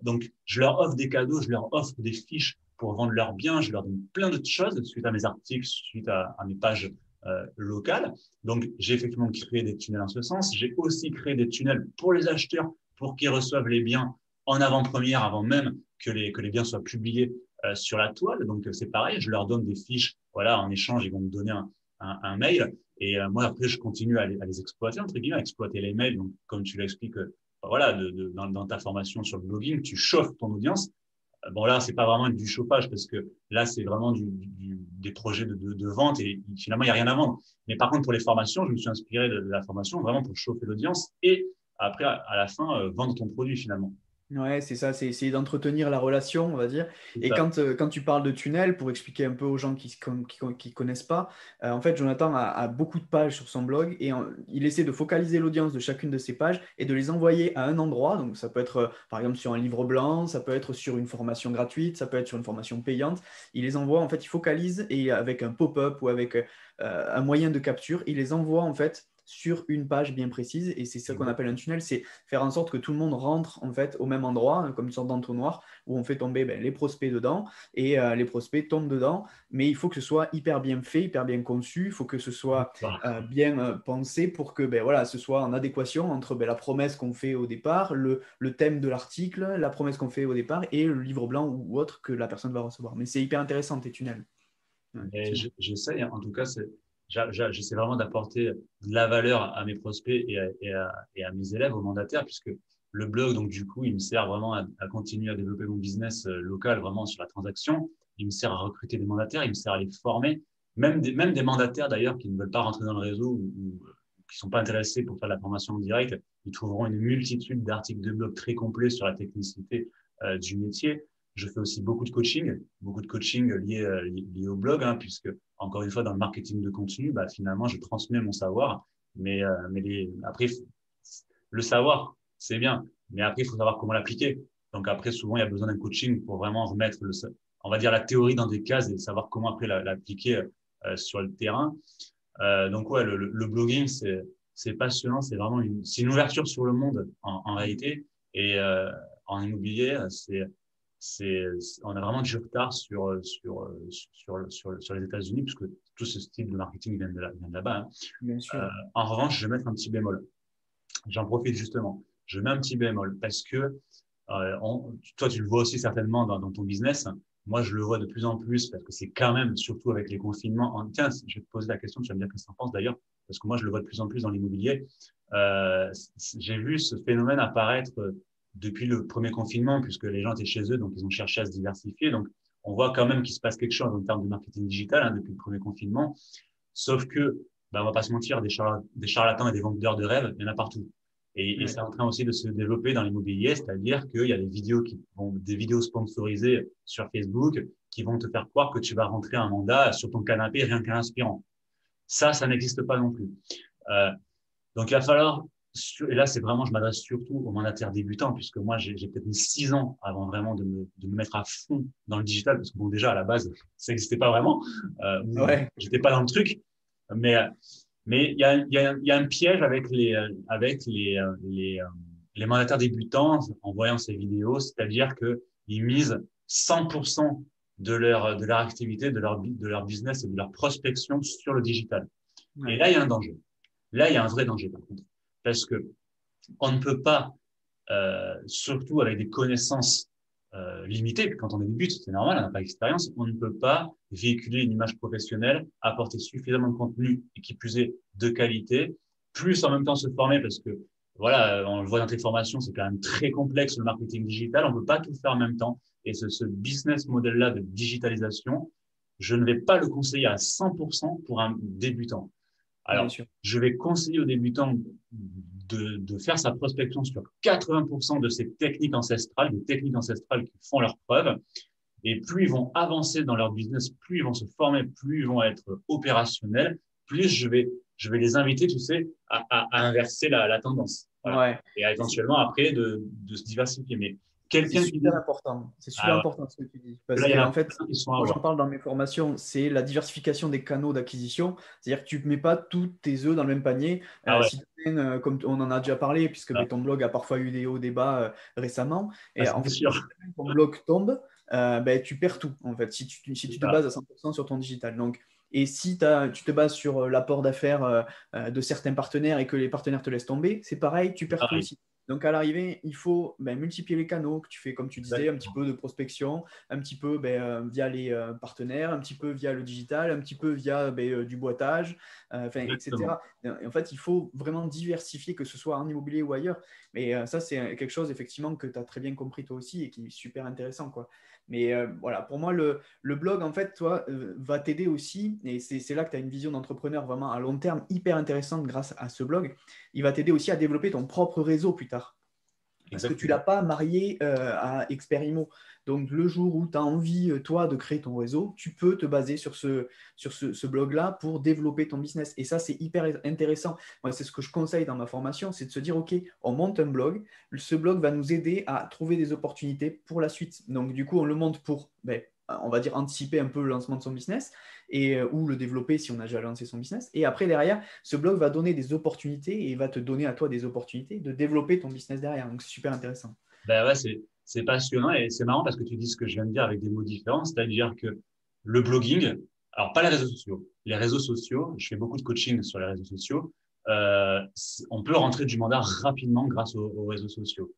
Donc, je leur offre des cadeaux, je leur offre des fiches pour vendre leurs biens, je leur donne plein d'autres choses suite à mes articles, suite à mes pages locales. Donc, j'ai effectivement créé des tunnels en ce sens. J'ai aussi créé des tunnels pour les acheteurs pour qu'ils reçoivent les biens en avant-première, avant même que les biens soient publiés sur la toile. Donc, c'est pareil, je leur donne des fiches. Voilà, en échange, ils vont me donner un mail. Et moi, après, je continue à les exploiter, entre guillemets, à exploiter les mails. Donc, comme tu l'expliques, voilà, dans ta formation sur le blogging, tu chauffes ton audience. Bon, là, c'est pas vraiment du chauffage parce que là, c'est vraiment des projets de vente et finalement, il n'y a rien à vendre. Mais par contre, pour les formations, je me suis inspiré de la formation vraiment pour chauffer l'audience et après, à la fin, vendre ton produit finalement. Ouais, c'est ça, c'est essayer d'entretenir la relation, on va dire. C'est Et ça. quand tu parles de tunnel, pour expliquer un peu aux gens qui connaissent pas, en fait, Jonathan a beaucoup de pages sur son blog et il essaie de focaliser l'audience de chacune de ces pages et de les envoyer à un endroit. Donc, ça peut être, par exemple, sur un livre blanc, ça peut être sur une formation gratuite, ça peut être sur une formation payante. Il les envoie, en fait, il focalise et avec un pop-up ou avec un moyen de capture, il les envoie, en fait, sur une page bien précise et c'est ça qu'on appelle un tunnel, c'est faire en sorte que tout le monde rentre en fait au même endroit, hein, comme une sorte d'entonnoir où on fait tomber les prospects dedans et les prospects tombent dedans. Mais il faut que ce soit hyper bien fait, hyper bien conçu, il faut que ce soit bien pensé pour que voilà, ce soit en adéquation entre la promesse qu'on fait au départ, le thème de l'article, la promesse qu'on fait au départ et le livre blanc ou autre que la personne va recevoir. Mais c'est hyper intéressant tes tunnels. Ouais, Et effectivement. j'essaie, en tout cas, j'essaie vraiment d'apporter de la valeur à mes prospects et à mes élèves, aux mandataires, puisque le blog, donc du coup, il me sert vraiment à continuer à développer mon business local, vraiment sur la transaction. Il me sert à recruter des mandataires, il me sert à les former, même des mandataires d'ailleurs qui ne veulent pas rentrer dans le réseau ou qui sont pas intéressés pour faire de la formation en direct. Ils trouveront une multitude d'articles de blog très complets sur la technicité du métier. Je fais aussi beaucoup de coaching lié au blog, hein, puisque encore une fois dans le marketing de contenu, bah, finalement je transmets mon savoir, mais après le savoir c'est bien, mais après il faut savoir comment l'appliquer. Donc après souvent il y a besoin d'un coaching pour vraiment remettre on va dire la théorie dans des cases et savoir comment après l'appliquer sur le terrain. Donc ouais, le blogging c'est passionnant, c'est vraiment c'est une ouverture sur le monde en réalité et en immobilier on a vraiment du retard sur les États-Unis, puisque tout ce style de marketing vient de là-bas. Hein. Bien sûr. En revanche, je vais mettre un petit bémol. J'en profite justement. Je mets un petit bémol parce que toi, tu le vois aussi certainement dans ton business. Moi, je le vois de plus en plus parce que c'est quand même, surtout avec les confinements. Tiens, je vais te poser la question, tu vas me dire ce que tu en penses d'ailleurs, parce que moi, je le vois de plus en plus dans l'immobilier. J'ai vu ce phénomène apparaître depuis le premier confinement, puisque les gens étaient chez eux, donc ils ont cherché à se diversifier. Donc, on voit quand même qu'il se passe quelque chose en termes de marketing digital hein, depuis le premier confinement. Sauf que, on va pas se mentir, des charlatans et des vendeurs de rêves, il y en a partout. Et Ouais. c'est en train aussi de se développer dans l'immobilier, c'est-à-dire qu'il y a des vidéos sponsorisées sur Facebook qui vont te faire croire que tu vas rentrer un mandat sur ton canapé rien qu'un aspirant. Ça n'existe pas non plus. Euh, donc, il va falloir, et là, c'est vraiment, je m'adresse surtout aux mandataires débutants, puisque moi, j'ai peut-être mis 6 ans avant vraiment de me mettre à fond dans le digital, parce que bon, déjà, à la base, ça n'existait pas vraiment, Ouais. j'étais pas dans le truc, mais, mais il y a un piège les mandataires débutants en voyant ces vidéos, c'est-à-dire qu'ils misent 100% de leur activité, de leur business et de leur prospection sur le digital. Et Ouais. là, il y a un danger. Là, il y a un vrai danger, par contre. Parce que on ne peut pas, surtout avec des connaissances limitées, quand on débute, c'est normal, on n'a pas d'expérience, on ne peut pas véhiculer une image professionnelle, apporter suffisamment de contenu et qui plus est de qualité, plus en même temps se former parce que voilà, on le voit dans tes formations, c'est quand même très complexe le marketing digital, on ne peut pas tout faire en même temps. Et ce business model-là de digitalisation, je ne vais pas le conseiller à 100% pour un débutant. Bien Alors, sûr. je vais conseiller aux débutants de faire sa prospection sur 80% de ces techniques ancestrales, des techniques ancestrales qui font leurs preuves. Et plus ils vont avancer dans leur business, plus ils vont se former, plus ils vont être opérationnels, plus je vais les inviter, tu sais, à inverser la tendance. Voilà. Ouais. Et à, éventuellement, après, de se diversifier. Mais C'est quelqu'un qui super dit, important. C'est super ah ouais, important ce que tu dis. Parce là, il y que, en a en fait, plein qui sont à moi, j'en avoir. parle dans mes formations, c'est la diversification des canaux d'acquisition. C'est-à-dire que tu ne mets pas tous tes œufs dans le même panier. Ah ouais, Si demain, comme on en a déjà parlé, puisque ah, ben, ton blog a parfois eu des hauts débats récemment, ah, et en c'est fait, sûr. si demain ton blog tombe, ben, tu perds tout, en fait, si C'est tu te ça. bases à 100% sur ton digital. Donc, et si tu te bases sur l'apport d'affaires de certains partenaires et que les partenaires te laissent tomber, c'est pareil, tu perds tout Pareil. aussi. Donc à l'arrivée, il faut ben, multiplier les canaux que tu fais, comme tu disais, un petit Exactement. peu de prospection, un petit peu ben, via les partenaires, un petit peu via le digital, un petit peu via ben, du boitage, Exactement. etc. Et en fait, il faut vraiment diversifier, que ce soit en immobilier ou ailleurs. Mais ça, c'est quelque chose effectivement que tu as très bien compris toi aussi et qui est super intéressant, quoi. Mais voilà, pour moi, le blog, en fait, toi, va t'aider aussi, et c'est là que tu as une vision d'entrepreneur vraiment à long terme hyper intéressante grâce à ce blog. Il va t'aider aussi à développer ton propre réseau plus tard parce que tu ne l'as Exactement. pas marié à Experimo. Donc, le jour où tu as envie, toi, de créer ton réseau, tu peux te baser sur ce blog-là pour développer ton business. Et ça, c'est hyper intéressant. Moi, c'est ce que je conseille dans ma formation, c'est de se dire, OK, on monte un blog. Ce blog va nous aider à trouver des opportunités pour la suite. Donc, du coup, on le monte pour, ben, on va dire, anticiper un peu le lancement de son business et, ou le développer si on a déjà lancé son business. Et après, derrière, ce blog va donner des opportunités et va te donner à toi des opportunités de développer ton business derrière. Donc, c'est super intéressant. Ben ouais, c'est passionnant et c'est marrant parce que tu dis ce que je viens de dire avec des mots différents, c'est-à-dire que le blogging, alors pas les réseaux sociaux, les réseaux sociaux, je fais beaucoup de coaching sur les réseaux sociaux, on peut rentrer du mandat rapidement grâce aux réseaux sociaux.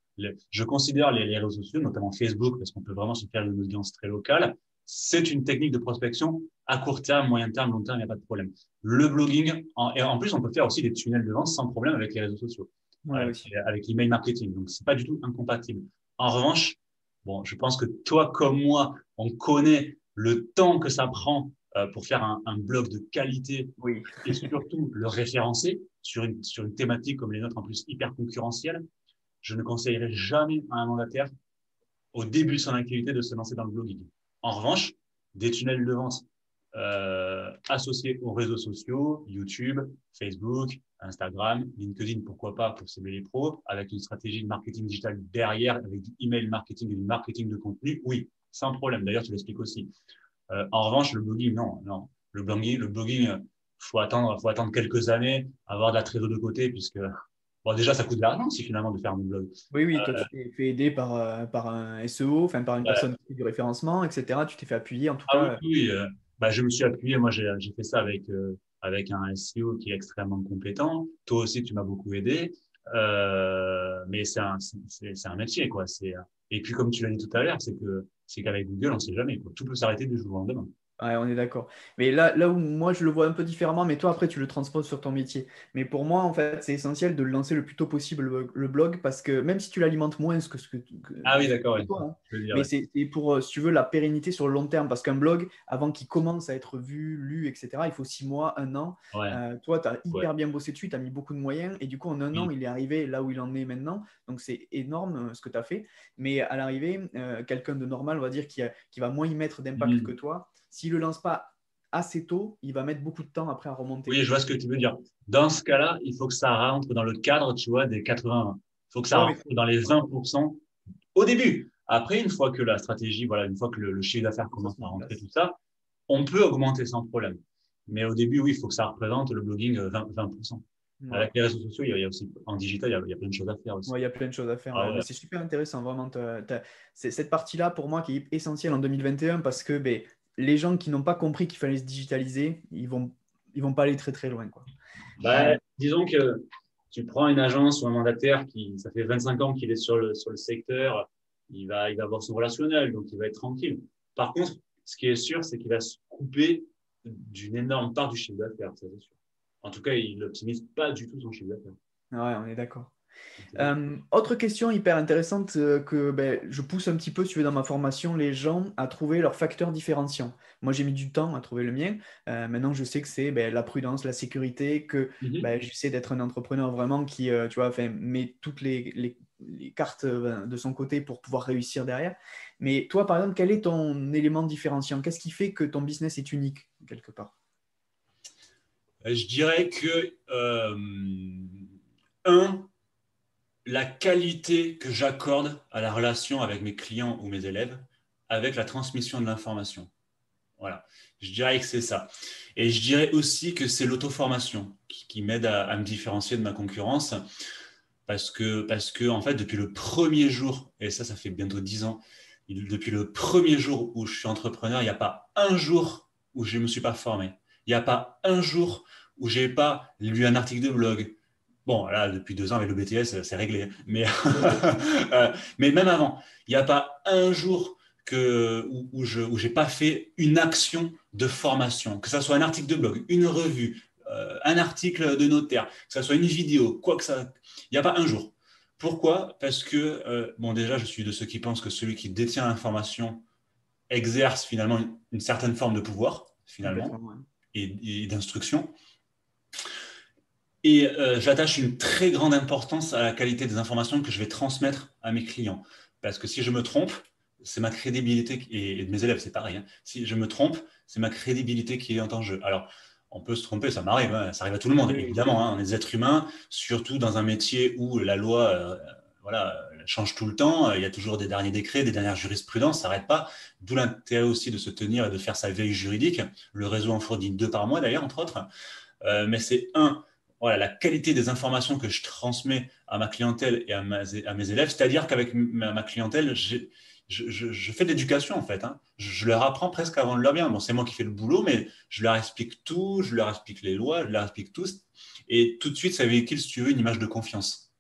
Je considère les réseaux sociaux, notamment Facebook, parce qu'on peut vraiment se faire une audience très locale, c'est une technique de prospection à court terme, moyen terme, long terme, il n'y a pas de problème. Le blogging, et en plus, on peut faire aussi des tunnels de vente sans problème avec les réseaux sociaux Ouais, aussi. avec l'email marketing. Donc, c'est pas du tout incompatible. En revanche, bon, je pense que toi comme moi, on connaît le temps que ça prend pour faire un blog de qualité Oui. et surtout le référencer sur une thématique comme les nôtres en plus hyper concurrentielle. Je ne conseillerais jamais à un mandataire au début de son activité de se lancer dans le blogging. En revanche, des tunnels de vente associés aux réseaux sociaux, YouTube, Facebook, Instagram, LinkedIn, pourquoi pas pour cibler les pros, avec une stratégie de marketing digital derrière, avec du email marketing et du marketing de contenu, oui, sans problème. D'ailleurs, tu l'expliques aussi. En revanche, le blogging, non, non. Le blogging, faut attendre quelques années, avoir de la trésorerie de côté, puisque bon, déjà, ça coûte de l'argent aussi finalement de faire un blog. Oui, oui, toi, tu t'es fait aider par un SEO, enfin, par une Ouais. personne qui fait du référencement, etc. Tu t'es fait appuyer, en tout Ah oui, cas. oui, bah, je me suis appuyé, moi j'ai fait ça avec un SEO qui est extrêmement compétent. Toi aussi, tu m'as beaucoup aidé. Mais c'est un métier, quoi. Et puis, comme tu l'as dit tout à l'heure, c'est qu'avec Google, on ne sait jamais, quoi. Tout peut s'arrêter du jour au lendemain. Ouais, on est d'accord. Mais là où moi je le vois un peu différemment, mais toi après tu le transposes sur ton métier. Mais pour moi, en fait, c'est essentiel de le lancer le plus tôt possible le blog parce que même si tu l'alimentes moins Ah que oui, ce que tu d'accord, fais ouais. toi, hein, Je veux dire, mais ouais. c'est pour, si tu veux, la pérennité sur le long terme. Parce qu'un blog, avant qu'il commence à être vu, lu, etc., il faut 6 mois, un an. Ouais, Toi, tu as ouais. hyper bien bossé dessus, tu as mis beaucoup de moyens et du coup, en un an, Oui. il est arrivé là où il en est maintenant. Donc c'est énorme ce que tu as fait. Mais à l'arrivée, quelqu'un de normal, on va dire, qui va moins y mettre d'impact que Hmm. toi, s'il ne le lance pas assez tôt, il va mettre beaucoup de temps après à remonter. Oui, je vois ce que tu veux dire. Dans ce cas-là, il faut que ça rentre dans le cadre, tu vois, des 80. Il faut que ça Ouais, mais rentre dans les 20% au début. Après, une fois que la stratégie, voilà, une fois que le chiffre d'affaires ça commence se met à en rentrer, place. tout ça, on peut augmenter sans problème. Mais au début, oui, il faut que ça représente le blogging 20%. Ouais. Avec les réseaux sociaux, il y a aussi, en digital, il y a plein de choses à faire aussi. Ouais, il y a plein de choses à faire. Ah Ouais. Mais ouais. c'est super intéressant, vraiment. C'est cette partie-là, pour moi, qui est essentielle en 2021 parce que ben, les gens qui n'ont pas compris qu'il fallait se digitaliser, ils vont pas aller très, très loin, quoi. Bah, disons que tu prends une agence ou un mandataire qui, ça fait 25 ans qu'il est sur le secteur, il va avoir son relationnel, donc il va être tranquille. Par contre, ce qui est sûr, c'est qu'il va se couper d'une énorme part du chiffre d'affaires, ça c'est sûr. En tout cas, il n'optimise pas du tout son chiffre d'affaires. Ouais, on est d'accord. Autre question hyper intéressante que ben, je pousse un petit peu, si tu veux, dans ma formation, les gens à trouver leur facteur différenciant. Moi, j'ai mis du temps à trouver le mien. Maintenant, je sais que c'est ben, la prudence, la sécurité, que Mhm. ben, j'essaie d'être un entrepreneur vraiment qui, tu vois, enfin, met toutes les cartes de son côté pour pouvoir réussir derrière. Mais toi, par exemple, quel est ton élément différenciant? Qu'est-ce qui fait que ton business est unique, quelque part? Je dirais que, un, la qualité que j'accorde à la relation avec mes clients ou mes élèves, avec la transmission de l'information. Voilà, je dirais que c'est ça. Et je dirais aussi que c'est l'auto-formation qui m'aide à me différencier de ma concurrence. Parce que, en fait, depuis le premier jour, et ça fait bientôt 10 ans, depuis le premier jour où je suis entrepreneur, il n'y a pas un jour où je ne me suis pas formé. Il n'y a pas un jour où je n'ai pas lu un article de blog. Bon, là, depuis 2 ans, avec le BTS, c'est réglé. Mais, mais même avant, il n'y a pas un jour où je n'ai pas fait une action de formation, que ce soit un article de blog, une revue, un article de notaire, que ce soit une vidéo, quoi que ça. Il n'y a pas un jour. Pourquoi? Parce que, bon, déjà, je suis de ceux qui pensent que celui qui détient l'information exerce finalement une certaine forme de pouvoir, Complètement, finalement, ouais. et d'instruction. Et j'attache une très grande importance à la qualité des informations que je vais transmettre à mes clients. Parce que si je me trompe, c'est ma crédibilité, et de mes élèves, c'est pareil, hein. Si je me trompe, c'est ma crédibilité qui est en jeu. Alors, on peut se tromper, ça m'arrive, hein, ça arrive à tout le monde, Oui, évidemment, hein, on est des êtres humains, surtout dans un métier où la loi voilà, change tout le temps, il y a toujours des derniers décrets, des dernières jurisprudences, ça n'arrête pas. D'où l'intérêt aussi de se tenir et de faire sa veille juridique. Le réseau en fournit 2 par mois, d'ailleurs, entre autres. Mais c'est voilà, la qualité des informations que je transmets à ma clientèle et à mes élèves. C'est-à-dire qu'avec ma clientèle, je fais de l'éducation en fait, hein. Je leur apprends presque avant de leur bien. Bon, c'est moi qui fais le boulot, mais je leur explique tout, je leur explique les lois, je leur explique tout. Et tout de suite, ça véhicule, si tu veux, une image de confiance.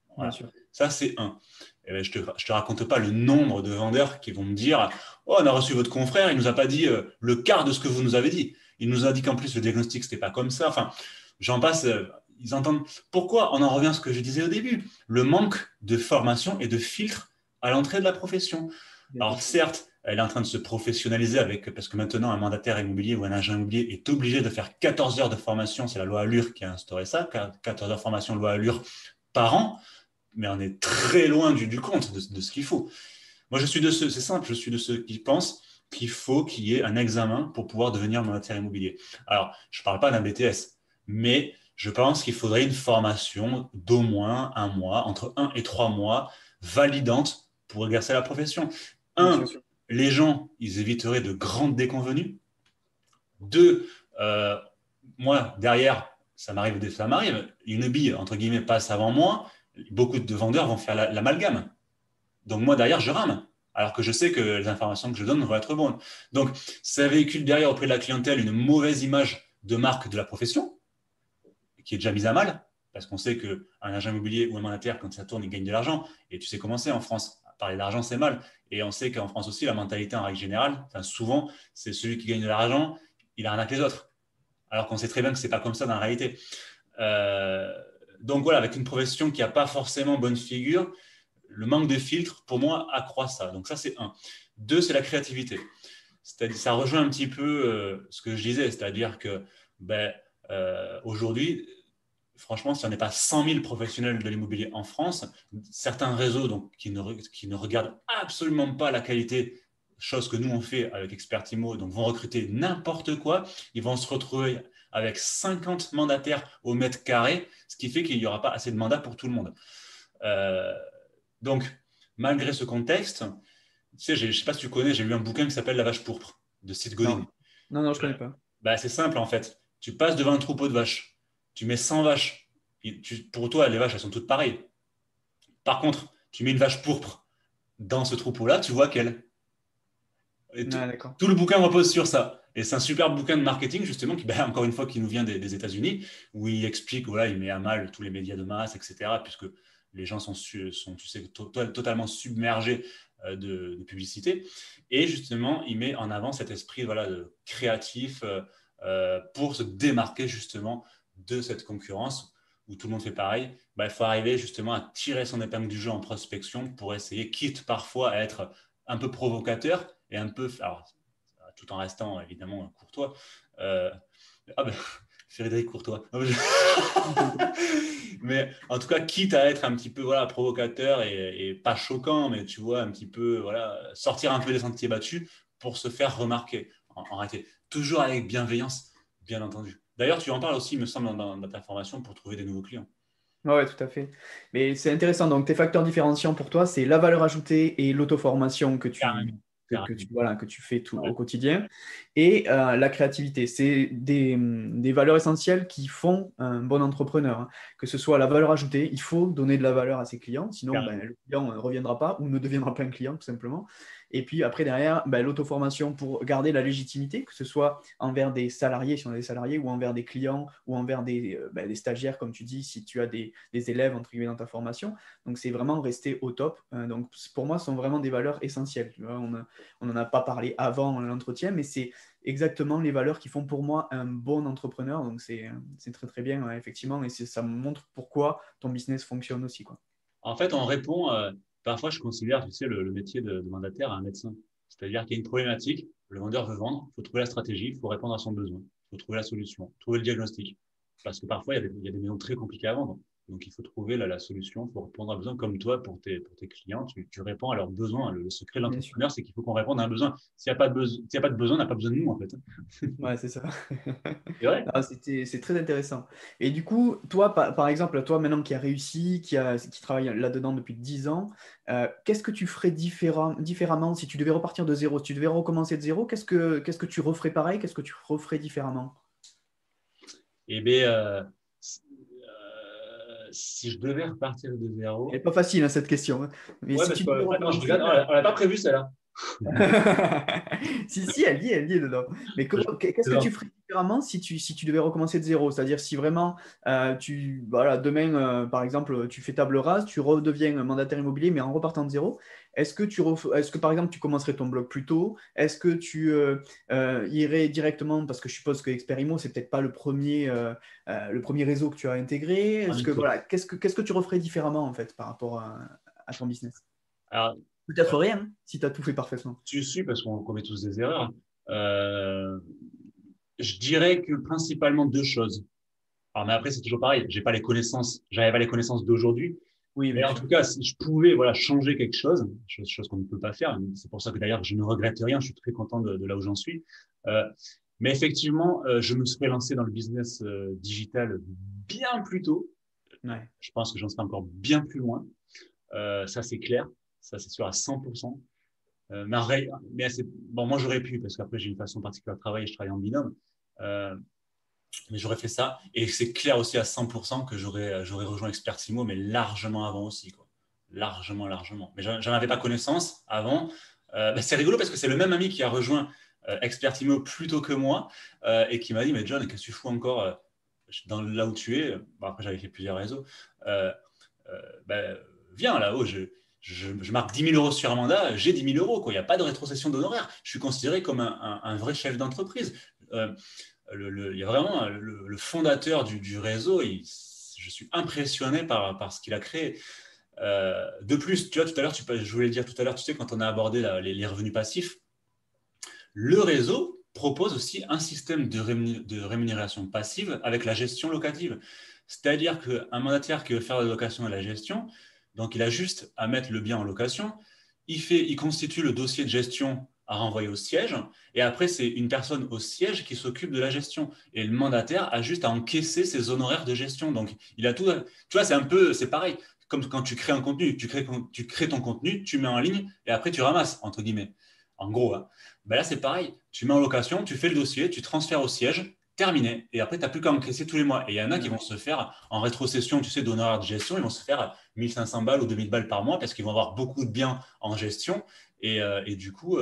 bien Voilà. sûr. Ça, c'est un. Et ben, je te raconte pas le nombre de vendeurs qui vont me dire: oh, on a reçu votre confrère, il nous a pas dit le quart de ce que vous nous avez dit. Il nous a dit qu'en plus, le diagnostic, c'était pas comme ça. Enfin, j'en passe. Ils entendent. Pourquoi? On en revient à ce que je disais au début. Le manque de formation et de filtre à l'entrée de la profession. Bien Alors, sûr. certes, elle est en train de se professionnaliser parce que maintenant, un mandataire immobilier ou un agent immobilier est obligé de faire 14 heures de formation. C'est la loi Allure qui a instauré ça, 14 heures de formation, loi Allure par an, mais on est très loin du compte de ce qu'il faut. Moi, je suis de ceux, c'est simple, je suis de ceux qui pensent qu'il faut qu'il y ait un examen pour pouvoir devenir mandataire immobilier. Alors, je ne parle pas d'un BTS, mais je pense qu'il faudrait une formation d'au moins 1 mois, entre 1 et 3 mois, validante pour exercer la profession. Bien Un, sûr. les gens, ils éviteraient de grandes déconvenues. Deux, euh, moi, derrière, ça m'arrive, une bille, entre guillemets, passe avant moi, beaucoup de vendeurs vont faire l'amalgame. Donc moi, derrière, je rame, alors que je sais que les informations que je donne vont être bonnes. Donc, ça véhicule derrière auprès de la clientèle une mauvaise image de marque de la profession, qui est déjà mise à mal, parce qu'on sait qu'un agent immobilier ou un mandataire, quand ça tourne, il gagne de l'argent. Et tu sais comment c'est en France. Parler d'argent, c'est mal. Et on sait qu'en France aussi, la mentalité, en règle générale, souvent, c'est celui qui gagne de l'argent, il arnaque les autres. Alors qu'on sait très bien que ce n'est pas comme ça dans la réalité. Euh, donc voilà, avec une profession qui n'a pas forcément bonne figure, le manque de filtre, pour moi, accroît ça. Donc ça, c'est un. Deux, c'est la créativité. C'est-à-dire, ça rejoint un petit peu ce que je disais, c'est-à-dire que ben, aujourd'hui, franchement, si on n'est pas 100 000 professionnels de l'immobilier en France, certains réseaux donc, qui ne regardent absolument pas la qualité, chose que nous on fait avec Expertimo, donc vont recruter n'importe quoi, ils vont se retrouver avec 50 mandataires au mètre carré, ce qui fait qu'il n'y aura pas assez de mandats pour tout le monde. Euh, donc, malgré ce contexte, tu sais, je ne sais pas si tu connais, j'ai lu un bouquin qui s'appelle La vache pourpre de Seth Godin. Non, non, non, je connais pas. Bah, c'est simple en fait. Tu passes devant un troupeau de vaches, tu mets 100 vaches. Pour toi, les vaches, elles sont toutes pareilles. Par contre, tu mets une vache pourpre dans ce troupeau-là, tu vois qu'elle. Et Ah, d'accord. tout le bouquin repose sur ça. Et c'est un super bouquin de marketing, justement, qui, ben, encore une fois, qui nous vient des États-Unis, où il explique, voilà, il met à mal tous les médias de masse, etc., puisque les gens sont tu sais, totalement submergés de publicité. Et justement, il met en avant cet esprit voilà, de créatif pour se démarquer justement de cette concurrence où tout le monde fait pareil. Ben, il faut arriver justement à tirer son épingle du jeu en prospection pour essayer, quitte parfois à être un peu provocateur et un peu, alors, tout en restant évidemment courtois, euh, ah ben, Frédéric Courtois. Mais en tout cas, quitte à être un petit peu voilà, provocateur et pas choquant, mais tu vois, un petit peu voilà, sortir un peu des sentiers battus pour se faire remarquer. En réalité, toujours avec bienveillance, bien entendu. D'ailleurs, tu en parles aussi, il me semble, dans ta formation pour trouver des nouveaux clients. Ouais, tout à fait. Mais c'est intéressant. Donc, tes facteurs différenciants pour toi, c'est la valeur ajoutée et l'auto-formation Carrément. que Carrément. voilà, que tu fais tout Ouais. au quotidien. Et la créativité. C'est des valeurs essentielles qui font un bon entrepreneur, hein. Que ce soit la valeur ajoutée, il faut donner de la valeur à ses clients. Sinon, ben, Carrément. le client ne reviendra pas ou ne deviendra pas un client, tout simplement. Et puis après, derrière, ben, l'auto-formation pour garder la légitimité, que ce soit envers des salariés, si on a des salariés, ou envers des clients, ou envers ben, des stagiaires, comme tu dis, si tu as des élèves, entre guillemets, dans ta formation. Donc, c'est vraiment rester au top. Donc, pour moi, ce sont vraiment des valeurs essentielles. Tu vois, on n'en a pas parlé avant l'entretien, mais c'est exactement les valeurs qui font pour moi un bon entrepreneur. Donc, c'est très, très bien, ouais, effectivement. Et ça me montre pourquoi ton business fonctionne aussi, quoi. En fait, on répond, parfois je considère, tu sais, le métier de mandataire à un médecin. C'est-à-dire qu'il y a une problématique, le vendeur veut vendre, il faut trouver la stratégie, il faut répondre à son besoin, il faut trouver la solution, trouver le diagnostic. Parce que parfois, il y a des maisons très compliquées à vendre. Donc, il faut trouver la solution, il faut répondre à un besoin comme toi pour tes clients. Tu réponds à leurs besoins. Le secret de Bien sûr. l'entrepreneur, c'est qu'il faut qu'on réponde à un besoin. S'il n'y a pas de besoin, s'il y a pas de besoin, on n'a pas besoin de nous, en fait. Ouais, c'est ça. C'est vrai. Ah, c'est très intéressant. Et du coup, toi, par exemple, toi maintenant qui a réussi, qui travaille là-dedans depuis 10 ans, qu'est-ce que tu ferais différemment si tu devais repartir de zéro, si tu devais recommencer de zéro, qu'est-ce que tu referais pareil, qu'est-ce que tu referais différemment? Eh bien, si je devais repartir de Elle n'est zéro, pas facile, hein, cette question, hein. Mais ouais, si parce tu que, devais attends, je recommencer, regarde, on l'a pas prévu, celle-là. si, si, elle y est dedans. Mais qu'est-ce que tu ferais différemment si tu devais recommencer de zéro? C'est-à-dire si vraiment, voilà, demain, par exemple, tu fais table rase, tu redeviens mandataire immobilier, mais en repartant de zéro, est-ce que, par exemple, tu commencerais ton blog plus tôt? Est-ce que tu irais directement, parce que je suppose que Expert Immo, c'est peut-être pas le premier réseau que tu as intégré. Pas Est-ce du que, tout. voilà, qu'est-ce que tu referais différemment, en fait, par rapport à ton business? Alors, Peut-être rien, hein, si tu as tout fait parfaitement. tu suis parce qu'on commet tous des erreurs. Euh, je dirais que principalement deux choses. Alors, mais après, c'est toujours pareil. J'avais pas les connaissances d'aujourd'hui. Oui, Mais bien en sûr. tout cas, si je pouvais, voilà, changer quelque chose, chose qu'on ne peut pas faire. C'est pour ça que d'ailleurs, je ne regrette rien. Je suis très content de là où j'en suis. Euh, mais effectivement, je me serais lancé dans le business digital bien plus tôt. Ouais. Je pense que j'en serai encore bien plus loin. Ça, c'est clair. Ça, c'est sûr à 100%. Mais bon, moi, j'aurais pu, parce qu'après, j'ai une façon particulière de travailler, je travaille en binôme. Euh, mais j'aurais fait ça. Et c'est clair aussi à 100% que j'aurais rejoint Expertimo, mais largement avant aussi, quoi. Largement, largement. Mais j'en avais pas connaissance avant. C'est rigolo parce que c'est le même ami qui a rejoint Expertimo plus tôt que moi et qui m'a dit, mais John, qu'est-ce que tu fous encore dans là où tu es? Bon, après, j'avais fait plusieurs réseaux. Euh, ben, viens là-haut, je marque 10 000 euros sur un mandat, j'ai 10 000 euros, quoi. Il n'y a pas de rétrocession d'honoraires. Je suis considéré comme un vrai chef d'entreprise. Il y a vraiment le fondateur du réseau, je suis impressionné par ce qu'il a créé. De plus, tu vois, tout à l'heure, je voulais le dire tout à l'heure, tu sais, quand on a abordé les revenus passifs, le réseau propose aussi un système de rémunération passive avec la gestion locative. C'est-à-dire qu'un mandataire qui veut faire la location et la gestion, donc il a juste à mettre le bien en location, il constitue le dossier de gestion à renvoyer au siège, et après c'est une personne au siège qui s'occupe de la gestion. Et le mandataire a juste à encaisser ses honoraires de gestion. Donc il a tout. Tu vois, c'est pareil. Comme quand tu crées un contenu, tu crées ton contenu, tu mets en ligne, et après tu ramasses, entre guillemets. En gros, hein. Ben là, c'est pareil. Tu mets en location, tu fais le dossier, tu transfères au siège, terminé. Et après, tu n'as plus qu'à encaisser tous les mois. Et il y en a qui vont se faire, en rétrocession, tu sais, d'honoraires de gestion, ils vont se faire 1500 balles ou 2000 balles par mois parce qu'ils vont avoir beaucoup de biens en gestion. Et du coup,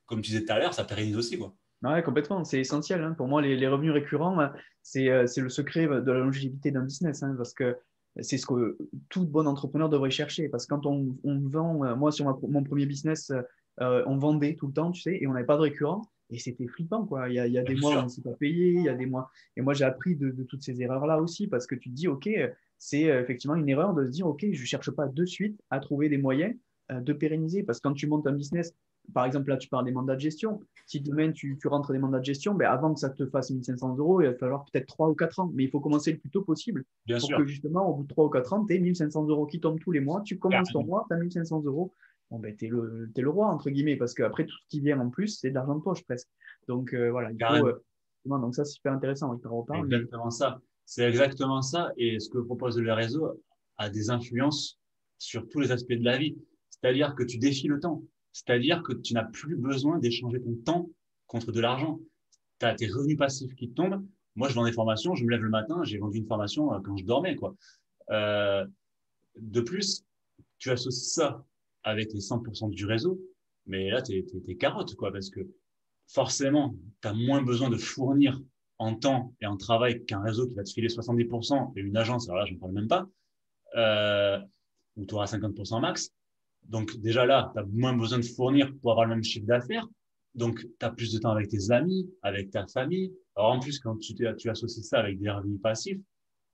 comme tu disais tout à l'heure, ça pérennise aussi, quoi. Ouais, complètement. C'est essentiel, hein. Pour moi, les revenus récurrents, c'est le secret de la longévité d'un business, hein, parce que c'est ce que tout bon entrepreneur devrait chercher. Parce que quand on vend, moi, sur mon premier business, on vendait tout le temps, tu sais, et on n'avait pas de récurrent. Et c'était flippant, quoi. Il y a des Bien mois où on sûr. ne s'est pas payé, il y a des mois. Et moi, j'ai appris de toutes ces erreurs-là aussi, parce que tu te dis, OK, c'est effectivement une erreur de se dire, OK, je ne cherche pas de suite à trouver des moyens de pérenniser. Parce que quand tu montes un business, par exemple, là, tu parles des mandats de gestion. Si demain, tu rentres des mandats de gestion, ben, avant que ça te fasse 1500 euros, il va falloir peut-être 3 ou 4 ans. Mais il faut commencer le plus tôt possible Bien pour sûr. que justement, au bout de 3 ou 4 ans, tu aies 1500 euros qui tombent tous les mois. Tu commences ton mois, tu as 1500 euros. Bon, ben, tu es, le roi, entre guillemets, parce qu'après, tout ce qui vient en plus, c'est de l'argent de poche presque. Donc, voilà, il faut. Carrément. Donc, ça, c'est super intéressant. On en C'est reparle. Mais exactement ça. C'est exactement ça. Et ce que propose le réseau a des influences sur tous les aspects de la vie. C'est-à-dire que tu défies le temps. C'est-à-dire que tu n'as plus besoin d'échanger ton temps contre de l'argent. Tu as tes revenus passifs qui tombent. Moi, je vends des formations. Je me lève le matin. J'ai vendu une formation quand je dormais, quoi. Euh, de plus, tu associes ça avec les 100% du réseau. Mais là, t'es carotte, quoi, parce que forcément, tu as moins besoin de fournir en temps et en travail qu'un réseau qui va te filer 70% et une agence, alors là, je ne parle même pas, euh, où tu auras 50% max. Donc déjà là, tu as moins besoin de fournir pour avoir le même chiffre d'affaires. Donc, tu as plus de temps avec tes amis, avec ta famille. Alors en plus, quand tu associes ça avec des revenus passifs,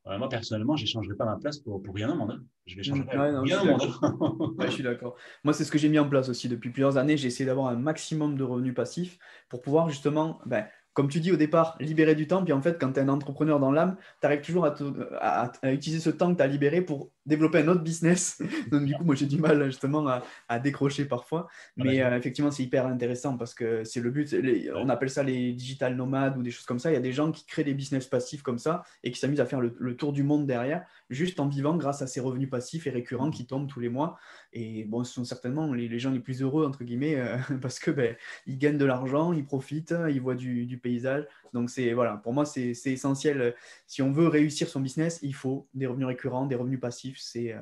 moi, personnellement, je n'échangerai pas ma place pour rien au monde. Hein. Je ne l'échangerai avec ouais, non, je rien suis au monde. d'accord. Ouais, je suis d'accord. Moi, c'est ce que j'ai mis en place aussi depuis plusieurs années. J'ai essayé d'avoir un maximum de revenus passifs pour pouvoir justement, ben, comme tu dis au départ, libérer du temps. Puis en fait, quand tu es un entrepreneur dans l'âme, tu arrives toujours à utiliser ce temps que tu as libéré pour développer un autre business. Donc du coup, moi, j'ai du mal justement à décrocher parfois. Ah bah, Mais effectivement, c'est hyper intéressant parce que c'est le but. On ouais. appelle ça les digital nomades ou des choses comme ça. Il y a des gens qui créent des business passifs comme ça et qui s'amusent à faire le tour du monde derrière, juste en vivant grâce à ces revenus passifs et récurrents qui tombent tous les mois. Et bon, ce sont certainement les gens les plus heureux, entre guillemets, parce que ben, ils gagnent de l'argent, ils profitent, ils voient du paysage. Donc, voilà, pour moi, c'est essentiel. Si on veut réussir son business, il faut des revenus récurrents, des revenus passifs. C'est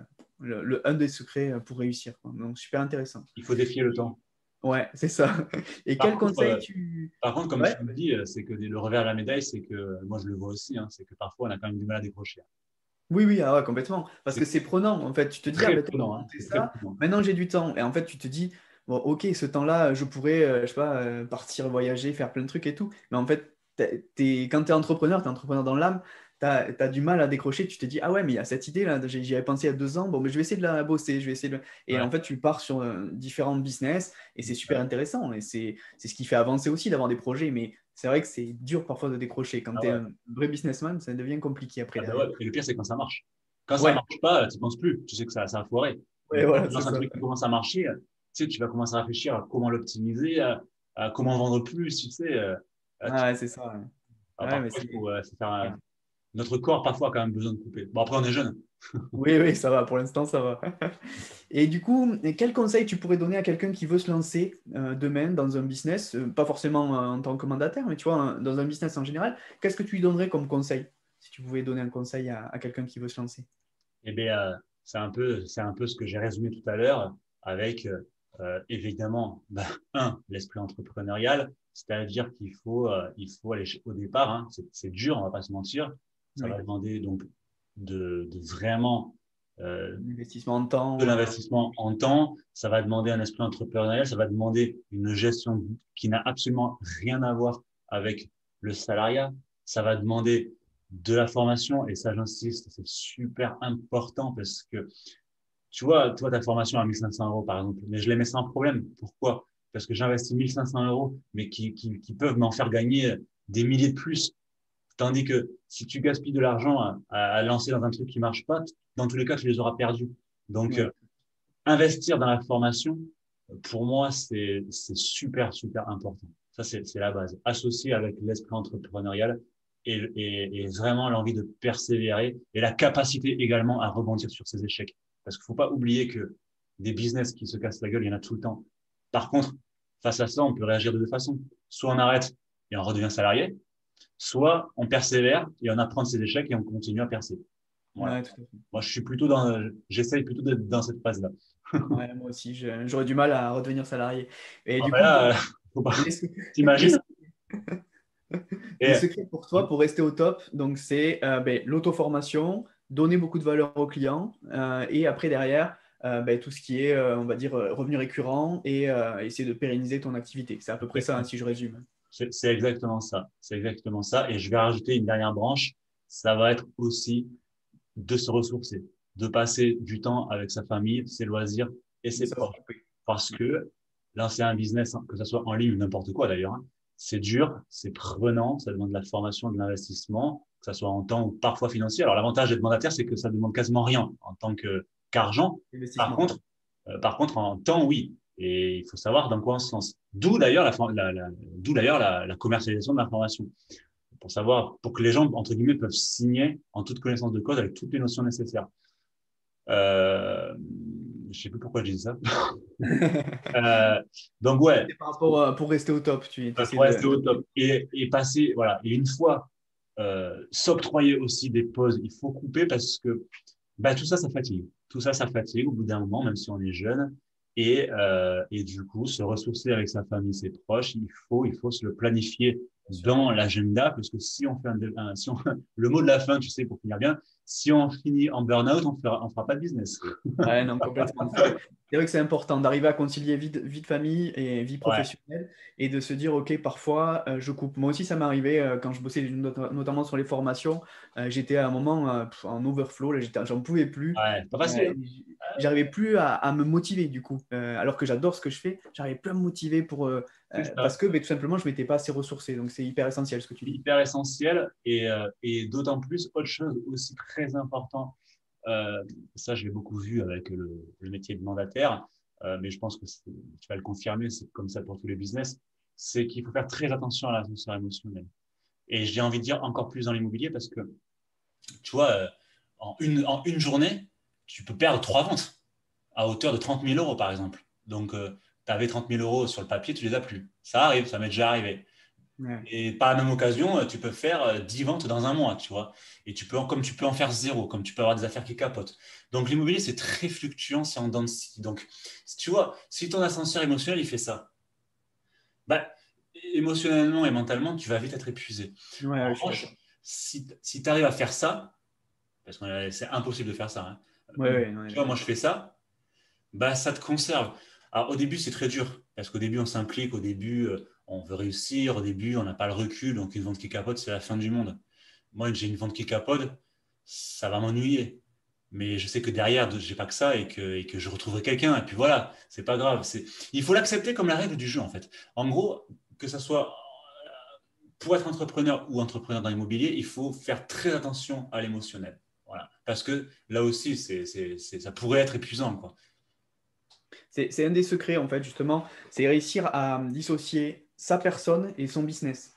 un des secrets pour réussir, quoi. Donc, super intéressant. Il faut défier le temps. Ouais, c'est ça. Et Par quel contre, conseil tu... Par contre, comme Ouais, tu me dis, c'est que le revers de la médaille, c'est que moi je le vois aussi, hein, c'est que parfois on a quand même du mal à décrocher. oui, oui, ah ouais, complètement. Parce C'est que c'est prenant, en fait. Tu te dis, ah très ben, t'as prenant, hein, monté c'est très ça, prenant. maintenant j'ai du temps. Et en fait, tu te dis, bon, ok, ce temps-là, je pourrais, je sais pas, partir voyager, faire plein de trucs et tout. Mais en fait, quand tu es entrepreneur, tu es entrepreneur dans l'âme, tu as, du mal à décrocher. Tu te dis, ah ouais, mais il y a cette idée-là, j'y avais pensé il y a 2 ans, bon, mais je vais essayer de la bosser, je vais essayer de... Et Ouais. en fait, tu pars sur différents business et c'est super intéressant. Et c'est ce qui fait avancer aussi d'avoir des projets. Mais c'est vrai que c'est dur parfois de décrocher. Quand Ah tu es ouais. un vrai businessman, ça devient compliqué après Ah bah derrière. ouais. Et le pire, c'est quand ça marche. Quand ça Ouais, marche pas, tu penses plus. Tu sais que ça a foiré. ouais, Mais quand voilà, tu c'est lances un ça. truc qui commence à marcher, tu sais, tu vas commencer à réfléchir à comment l'optimiser, à comment vendre plus, tu sais. Ah, ouais, c'est ça. Ouais, ouais, mais Parfois, il faut faire notre corps parfois a quand même besoin de couper. Bon, après, on est jeune. oui, oui, ça va. Pour l'instant, ça va. Et du coup, quel conseil tu pourrais donner à quelqu'un qui veut se lancer demain dans un business, pas forcément en tant que mandataire, mais tu vois, dans un business en général, qu'est-ce que tu lui donnerais comme conseil, si tu pouvais donner un conseil à quelqu'un qui veut se lancer? Eh bien, c'est un peu ce que j'ai résumé tout à l'heure avec, évidemment, l'esprit entrepreneurial, c'est-à-dire il faut aller au départ, hein, c'est dur, on va pas se mentir. Ça va Oui, demander donc de vraiment l'investissement en de temps. l'investissement en temps. Ça va demander un esprit entrepreneurial. Ça va demander une gestion qui n'a absolument rien à voir avec le salariat. Ça va demander de la formation. Et ça, j'insiste, c'est super important parce que, tu vois, toi, ta formation à 1500 euros, par exemple, mais je les mets sans problème. Pourquoi? Parce que j'investis 1500 euros, mais qui peuvent m'en faire gagner des milliers de plus. Tandis que si tu gaspilles de l'argent à lancer dans un truc qui marche pas, dans tous les cas, tu les auras perdus. Donc, Ouais, investir dans la formation, pour moi, c'est super, super important. Ça, c'est la base. Associé avec l'esprit entrepreneurial et vraiment l'envie de persévérer et la capacité également à rebondir sur ses échecs. Parce qu'il faut pas oublier que des business qui se cassent la gueule, il y en a tout le temps. Par contre, face à ça, on peut réagir de deux façons. Soit on arrête et on redevient salarié, soit on persévère et on apprend de ses échecs et on continue à percer. Voilà. ouais, tout à fait. Moi, j'essaye plutôt d'être dans cette phase-là. Ouais, moi aussi, j'aurais du mal à redevenir salarié. Et Ah du ben coup, là, faut pas. les, sec- les T'imagines? les Et secrets pour toi, pour rester au top, donc c'est ben, l'auto-formation, donner beaucoup de valeur aux clients, et après derrière, ben, tout ce qui est, on va dire, revenu récurrent et essayer de pérenniser ton activité. C'est à peu près ça, hein, si je résume. c'est exactement ça. C'est exactement ça. Et je vais rajouter une dernière branche. Ça va être aussi de se ressourcer, de passer du temps avec sa famille, ses loisirs et De ses savoir proches. couper. Parce que lancer un business, que ce soit en ligne ou n'importe quoi d'ailleurs, hein, c'est dur, c'est prenant, ça demande de la formation, de l'investissement, que ce soit en temps ou parfois financier. Alors, l'avantage d'être mandataire, c'est que ça demande quasiment rien en tant qu'argent. Par Investissement. contre, en temps, oui. Et il faut savoir dans quoi on se lance. D'où d'ailleurs la commercialisation de l'information. Pour savoir, pour que les gens, entre guillemets, peuvent signer en toute connaissance de cause avec toutes les notions nécessaires. Je ne sais plus pourquoi je dis ça. Euh, donc, ouais, C'est par rapport pour rester au top, tu essaies pour rester de... au top et passer, voilà. Et une fois, s'octroyer aussi des pauses, il faut couper parce que bah, tout ça, ça fatigue. Tout ça, ça fatigue au bout d'un moment, même si on est jeune. Et du coup, se ressourcer avec sa famille, ses proches, il faut se le planifier Bien sûr. dans l'agenda, parce que si on fait si on, le mot de la fin, tu sais, pour finir bien, si on finit en burn-out, on fera pas de business. Ouais, non, complètement. C'est vrai que c'est important d'arriver à concilier vie de famille et vie Ouais, professionnelle et de se dire, OK, parfois, je coupe. Moi aussi, ça m'est arrivé quand je bossais notamment sur les formations. J'étais à un moment en overflow, là, j'en pouvais plus. ouais, c'est pas facile, hein. J'arrivais plus à me motiver, du coup. Alors que j'adore ce que je fais, j'arrivais plus à me motiver C'est ça. parce que tout simplement, je ne m'étais pas assez ressourcé. Donc, c'est hyper essentiel ce que tu dis. Hyper essentiel et d'autant plus, autre chose aussi très important, euh, ça je l'ai beaucoup vu avec le métier de mandataire, mais je pense que tu vas le confirmer, c'est comme ça pour tous les business, c'est qu'il faut faire très attention à l'ascenseur émotionnel. Et j'ai envie de dire encore plus dans l'immobilier parce que, tu vois, en une journée, tu peux perdre 3 ventes à hauteur de 30 000 euros par exemple. Donc, tu avais 30 000 euros sur le papier, tu les as plus. Ça arrive, ça m'est déjà arrivé. Ouais. Et par la même occasion, tu peux faire 10 ventes dans un mois, tu vois. Et comme tu peux en faire zéro, comme tu peux avoir des affaires qui capotent. Donc l'immobilier, c'est très fluctuant, c'est en dents de scie. Donc, tu vois, si ton ascenseur émotionnel, il fait ça, bah, émotionnellement et mentalement, tu vas vite être épuisé. Ouais, En ouais, je suis d'accord. revanche, si tu arrives à faire ça, parce que c'est impossible de faire ça, hein, Ouais, ouais, on est tu vois, moi, d'accord. je fais ça, bah, ça te conserve. Alors, au début, c'est très dur, parce qu'au début, on s'implique, au début, on veut réussir, au début, on n'a pas le recul, donc une vente qui capote, c'est la fin du monde. Moi, j'ai une vente qui capote, ça va m'ennuyer. Mais je sais que derrière, j'ai pas que ça et que je retrouverai quelqu'un. Et puis voilà, c'est pas grave. Il faut l'accepter comme la règle du jeu, en fait. En gros, que ce soit pour être entrepreneur ou entrepreneur dans l'immobilier, il faut faire très attention à l'émotionnel. Voilà. Parce que là aussi, ça pourrait être épuisant, quoi. C'est un des secrets, en fait, justement, c'est réussir à dissocier sa personne et son business.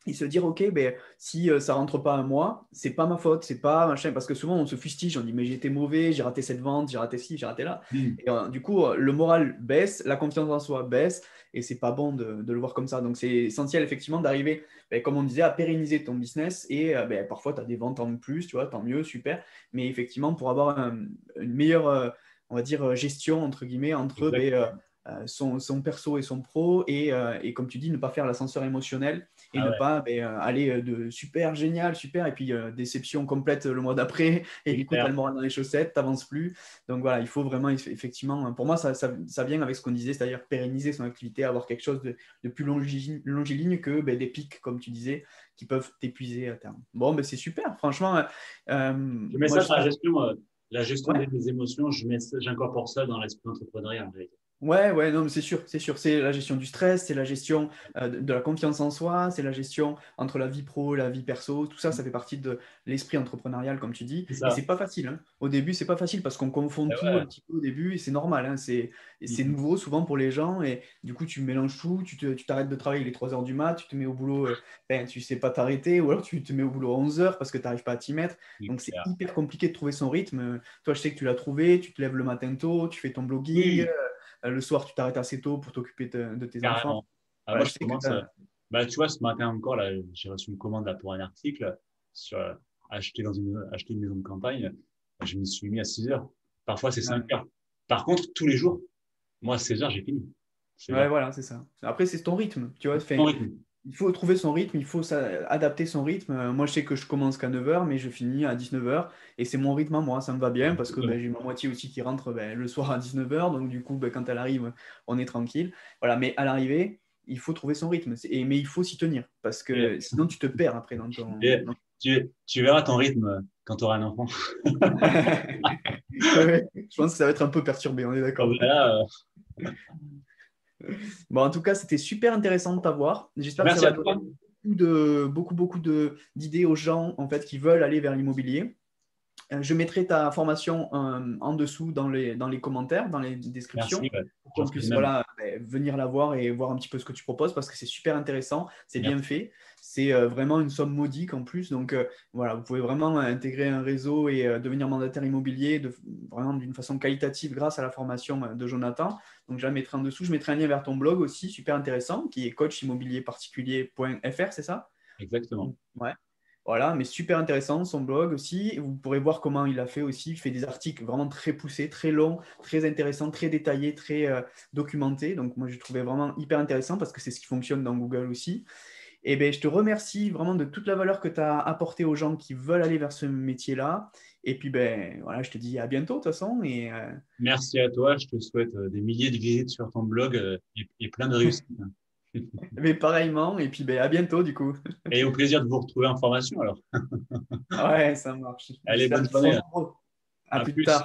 Et se dire, OK, ben, si ça rentre pas à moi, c'est pas ma faute, c'est pas machin, parce que souvent on se fustige, on dit, mais j'ai été mauvais, j'ai raté cette vente, j'ai raté ci, j'ai raté là. Mm. Et du coup, le moral baisse, la confiance en soi baisse, et c'est pas bon de le voir comme ça. Donc c'est essentiel, effectivement, d'arriver, ben, comme on disait, à pérenniser ton business. Et ben, parfois, tu as des ventes en plus, tu vois, tant mieux, super. Mais effectivement, pour avoir une meilleure, on va dire, gestion, entre guillemets, entre ben, Exactement. son perso et son pro, et comme tu dis, ne pas faire l'ascenseur émotionnel et Ah ne ouais, pas ben, aller de super, génial, super, et puis déception complète le mois d'après, et c'est du coup, tu as clair. le moral dans les chaussettes, tu n'avances plus. Donc voilà, il faut vraiment, effectivement, pour moi, ça vient avec ce qu'on disait, c'est-à-dire pérenniser son activité, avoir quelque chose de plus longiligne que ben, des pics, comme tu disais, qui peuvent t'épuiser à terme. Bon, ben, c'est super, franchement. Je mets Moi, ça sur j'espère. la gestion Ouais. des émotions, j'incorpore ça dans l'esprit entrepreneurial, en réalité. Ouais, ouais, non, mais c'est sûr, c'est sûr. C'est la gestion du stress, c'est la gestion de la confiance en soi, c'est la gestion entre la vie pro et la vie perso. Tout ça, ça fait partie de l'esprit entrepreneurial, comme tu dis. C'est Et ça. c'est pas facile, hein. Au début, c'est pas facile parce qu'on confond Et tout un ouais. petit peu au début et c'est normal, hein. C'est Mm. nouveau souvent pour les gens et du coup, tu mélanges tout. Tu t'arrêtes de travailler les 3 heures du mat, tu te mets au boulot, ben, tu sais pas t'arrêter ou alors tu te mets au boulot à 11 heures parce que tu n'arrives pas à t'y mettre. C'est Donc, c'est clair. hyper compliqué de trouver son rythme. Toi, je sais que tu l'as trouvé, tu te lèves le matin tôt, tu fais ton blogging. Oui, Le soir, tu t'arrêtes assez tôt pour t'occuper de tes enfants. carrément. Ah, moi, Voilà, je je sais que commence. Bah, tu vois, ce matin encore, là, j'ai reçu une commande là, pour un article sur acheter une maison de campagne. Je me suis mis à 6 heures. Parfois, c'est 5 heures. Par contre, tous les jours, moi, à 16 heures, j'ai fini. 16 ouais, heures. voilà, c'est ça. Après, c'est ton rythme, tu vois. Mon Enfin, rythme. il faut trouver son rythme, il faut adapter son rythme. Moi, je sais que je commence qu'à 9 heures, mais je finis à 19 heures. Et c'est mon rythme à moi, ça me va bien parce que ben, j'ai ma moitié aussi qui rentre ben, le soir à 19 heures. Donc, du coup, ben, quand elle arrive, on est tranquille. Voilà, mais à l'arrivée, il faut trouver son rythme. Mais il faut s'y tenir parce Et, que sinon, tu te perds après dans ton. et tu verras ton rythme quand tu auras un enfant. Ouais, je pense que ça va être un peu perturbé, on est Ah, d'accord. bah là, Bon, en tout cas, c'était super intéressant de t'avoir. J'espère que ça Merci va à donner toi. beaucoup d'idées aux gens en fait, qui veulent aller vers l'immobilier. Je mettrai ta formation en dessous dans les commentaires, dans les Merci. descriptions, Ouais. pour Je qu'on ferai de puisse même. voilà, venir la voir et voir un petit peu ce que tu proposes parce que c'est super intéressant, c'est bien Merci. fait, c'est vraiment une somme modique en plus. Donc voilà, vous pouvez vraiment intégrer un réseau et devenir mandataire immobilier vraiment d'une façon qualitative grâce à la formation de Jonathan. Donc je la mettrai en dessous. Je mettrai un lien vers ton blog aussi, super intéressant, qui est coachimmobilierparticulier.fr, c'est ça? Exactement. Ouais. Voilà, mais super intéressant son blog aussi. Vous pourrez voir comment il a fait aussi. Il fait des articles vraiment très poussés, très longs, très intéressants, très détaillés, très documentés. Donc moi, je trouvais vraiment hyper intéressant parce que c'est ce qui fonctionne dans Google aussi. Et ben, je te remercie vraiment de toute la valeur que tu as apportée aux gens qui veulent aller vers ce métier-là. Et puis ben voilà, je te dis à bientôt de toute façon. Merci à toi. Je te souhaite des milliers de visites sur ton blog et plein de réussite. Mais pareillement. Et puis ben à bientôt du coup. Et au plaisir de vous retrouver en formation alors. Ouais, ça marche. Allez, J'espère bonne qu'ils seront journée. nombreux. À À plus plus. tard.